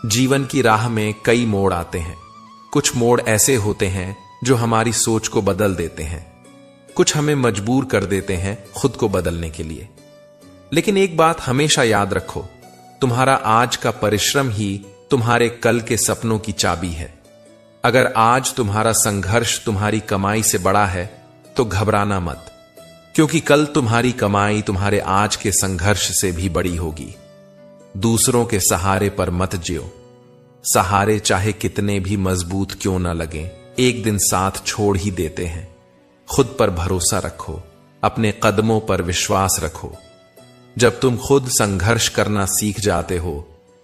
जीवन की राह में कई मोड़ आते हैं। कुछ मोड़ ऐसे होते हैं जो हमारी सोच को बदल देते हैं, कुछ हमें मजबूर कर देते हैं खुद को बदलने के लिए। लेकिन एक बात हमेशा याद रखो, तुम्हारा आज का परिश्रम ही तुम्हारे कल के सपनों की चाबी है। अगर आज तुम्हारा संघर्ष तुम्हारी कमाई से बड़ा है तो घबराना मत, क्योंकि कल तुम्हारी कमाई तुम्हारे आज के संघर्ष से भी बड़ी होगी। दूसरों के सहारे पर मत जियो। सहारे चाहे कितने भी मजबूत क्यों न लगें, एक दिन साथ छोड़ ही देते हैं। खुद पर भरोसा रखो, अपने कदमों पर विश्वास रखो। जब तुम खुद संघर्ष करना सीख जाते हो,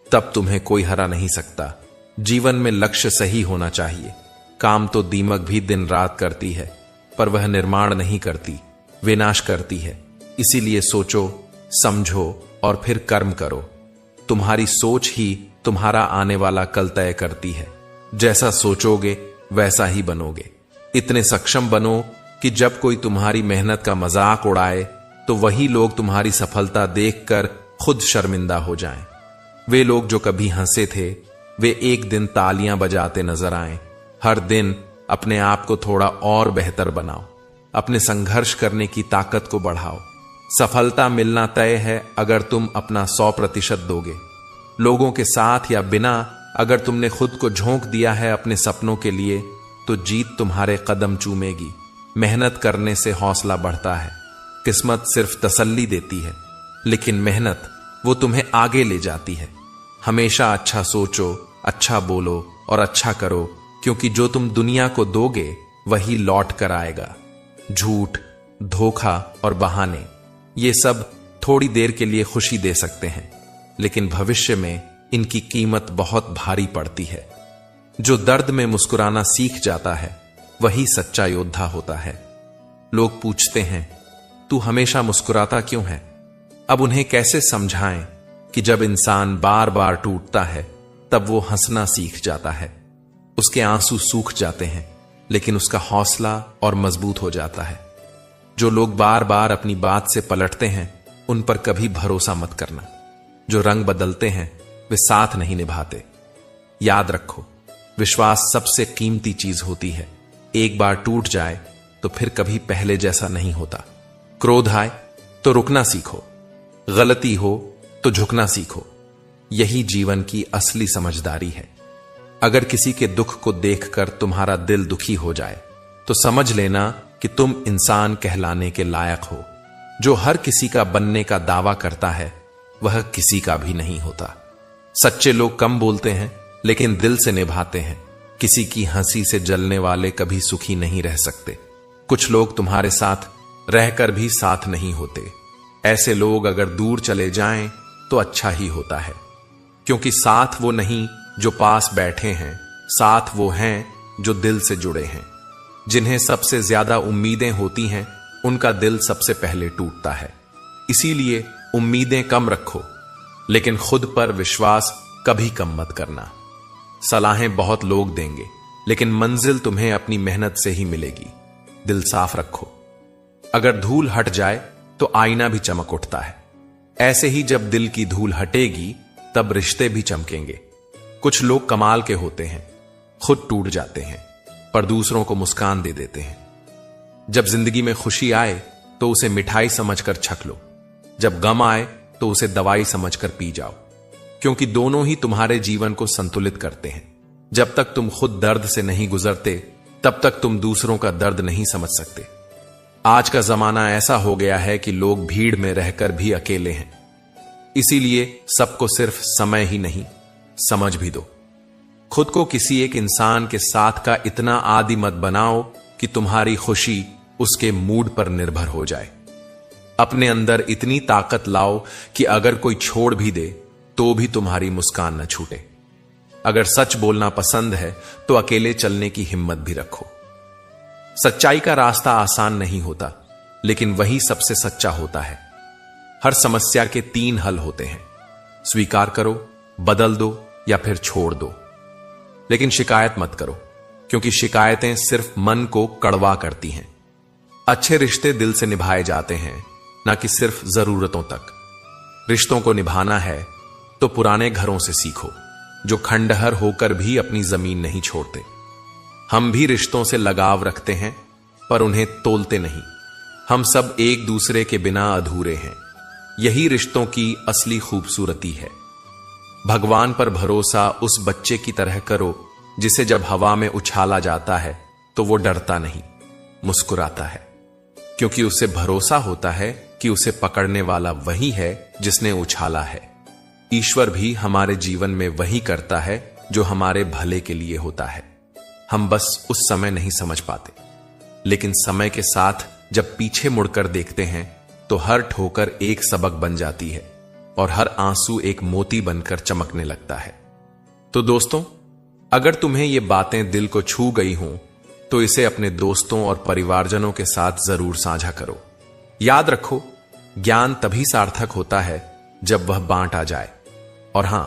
तब तुम्हें कोई हरा नहीं सकता। जीवन में लक्ष्य सही होना चाहिए। काम तो दीमक भी दिन रात करती है, पर वह निर्माण नहीं करती, विनाश करती है। इसीलिए सोचो, समझो और फिर कर्म करो। तुम्हारी सोच ही तुम्हारा आने वाला कल तय करती है। जैसा सोचोगे वैसा ही बनोगे। इतने सक्षम बनो कि जब कोई तुम्हारी मेहनत का मजाक उड़ाए तो वही लोग तुम्हारी सफलता देखकर खुद शर्मिंदा हो जाएं। वे लोग जो कभी हंसे थे, वे एक दिन तालियां बजाते नजर आएं। हर दिन अपने आप को थोड़ा और बेहतर बनाओ। अपने संघर्ष करने की ताकत को बढ़ाओ। सफलता मिलना तय है अगर तुम अपना 100% दोगे। लोगों के साथ या बिना अगर तुमने खुद को झोंक दिया है अपने सपनों के लिए, तो जीत तुम्हारे कदम चूमेगी। मेहनत करने से हौसला बढ़ता है। किस्मत सिर्फ तसल्ली देती है, लेकिन मेहनत वो तुम्हें आगे ले जाती है। हमेशा अच्छा सोचो, अच्छा बोलो और अच्छा करो, क्योंकि जो तुम दुनिया को दोगे वही लौट कर आएगा। झूठ, धोखा और बहाने, ये सब थोड़ी देर के लिए खुशी दे सकते हैं, लेकिन भविष्य में इनकी कीमत बहुत भारी पड़ती है। जो दर्द में मुस्कुराना सीख जाता है वही सच्चा योद्धा होता है। लोग पूछते हैं, तू हमेशा मुस्कुराता क्यों है? अब उन्हें कैसे समझाएं कि जब इंसान बार बार टूटता है तब वो हंसना सीख जाता है। उसके आंसू सूख जाते हैं, लेकिन उसका हौसला और मजबूत हो जाता है। जो लोग बार बार अपनी बात से पलटते हैं, उन पर कभी भरोसा मत करना। जो रंग बदलते हैं वे साथ नहीं निभाते। याद रखो, विश्वास सबसे कीमती चीज होती है। एक बार टूट जाए तो फिर कभी पहले जैसा नहीं होता। क्रोध आए तो रुकना सीखो, गलती हो तो झुकना सीखो। यही जीवन की असली समझदारी है। अगर किसी के दुख को देखकर तुम्हारा दिल दुखी हो जाए तो समझ लेना कि तुम इंसान कहलाने के लायक हो। जो हर किसी का बनने का दावा करता है वह किसी का भी नहीं होता। सच्चे लोग कम बोलते हैं लेकिन दिल से निभाते हैं। किसी की हंसी से जलने वाले कभी सुखी नहीं रह सकते। कुछ लोग तुम्हारे साथ रहकर भी साथ नहीं होते। ऐसे लोग अगर दूर चले जाएं तो अच्छा ही होता है, क्योंकि साथ वो नहीं जो पास बैठे हैं, साथ वो हैं जो दिल से जुड़े हैं। जिन्हें सबसे ज्यादा उम्मीदें होती हैं उनका दिल सबसे पहले टूटता है। इसीलिए उम्मीदें कम रखो, लेकिन खुद पर विश्वास कभी कम मत करना। सलाहें बहुत लोग देंगे, लेकिन मंजिल तुम्हें अपनी मेहनत से ही मिलेगी। दिल साफ रखो। अगर धूल हट जाए तो आईना भी चमक उठता है। ऐसे ही जब दिल की धूल हटेगी तब रिश्ते भी चमकेंगे। कुछ लोग कमाल के होते हैं, खुद टूट जाते हैं पर दूसरों को मुस्कान दे देते हैं। जब जिंदगी में खुशी आए तो उसे मिठाई समझकर छक लो, जब गम आए तो उसे दवाई समझकर पी जाओ, क्योंकि दोनों ही तुम्हारे जीवन को संतुलित करते हैं। जब तक तुम खुद दर्द से नहीं गुजरते तब तक तुम दूसरों का दर्द नहीं समझ सकते। आज का जमाना ऐसा हो गया है कि लोग भीड़ में रहकर भी अकेले हैं। इसीलिए सबको सिर्फ समय ही नहीं, समझ भी दो। खुद को किसी एक इंसान के साथ का इतना आदी मत बनाओ कि तुम्हारी खुशी उसके मूड पर निर्भर हो जाए। अपने अंदर इतनी ताकत लाओ कि अगर कोई छोड़ भी दे तो भी तुम्हारी मुस्कान न छूटे। अगर सच बोलना पसंद है तो अकेले चलने की हिम्मत भी रखो। सच्चाई का रास्ता आसान नहीं होता, लेकिन वही सबसे सच्चा होता है। हर समस्या के 3 हल होते हैं, स्वीकार करो, बदल दो या फिर छोड़ दो। लेकिन शिकायत मत करो, क्योंकि शिकायतें सिर्फ मन को कड़वा करती हैं। अच्छे रिश्ते दिल से निभाए जाते हैं, ना कि सिर्फ जरूरतों तक। रिश्तों को निभाना है तो पुराने घरों से सीखो, जो खंडहर होकर भी अपनी जमीन नहीं छोड़ते। हम भी रिश्तों से लगाव रखते हैं, पर उन्हें तोलते नहीं। हम सब एक दूसरे के बिना अधूरे हैं। यही रिश्तों की असली खूबसूरती है। भगवान पर भरोसा उस बच्चे की तरह करो, जिसे जब हवा में उछाला जाता है तो वो डरता नहीं, मुस्कुराता है, क्योंकि उसे भरोसा होता है कि उसे पकड़ने वाला वही है जिसने उछाला है। ईश्वर भी हमारे जीवन में वही करता है जो हमारे भले के लिए होता है। हम बस उस समय नहीं समझ पाते, लेकिन समय के साथ जब पीछे मुड़कर देखते हैं तो हर ठोकर एक सबक बन जाती है और हर आंसू एक मोती बनकर चमकने लगता है। तो दोस्तों, अगर तुम्हें ये बातें दिल को छू गई हों तो इसे अपने दोस्तों और परिवारजनों के साथ जरूर साझा करो। याद रखो, ज्ञान तभी सार्थक होता है जब वह बांटा जाए। और हां,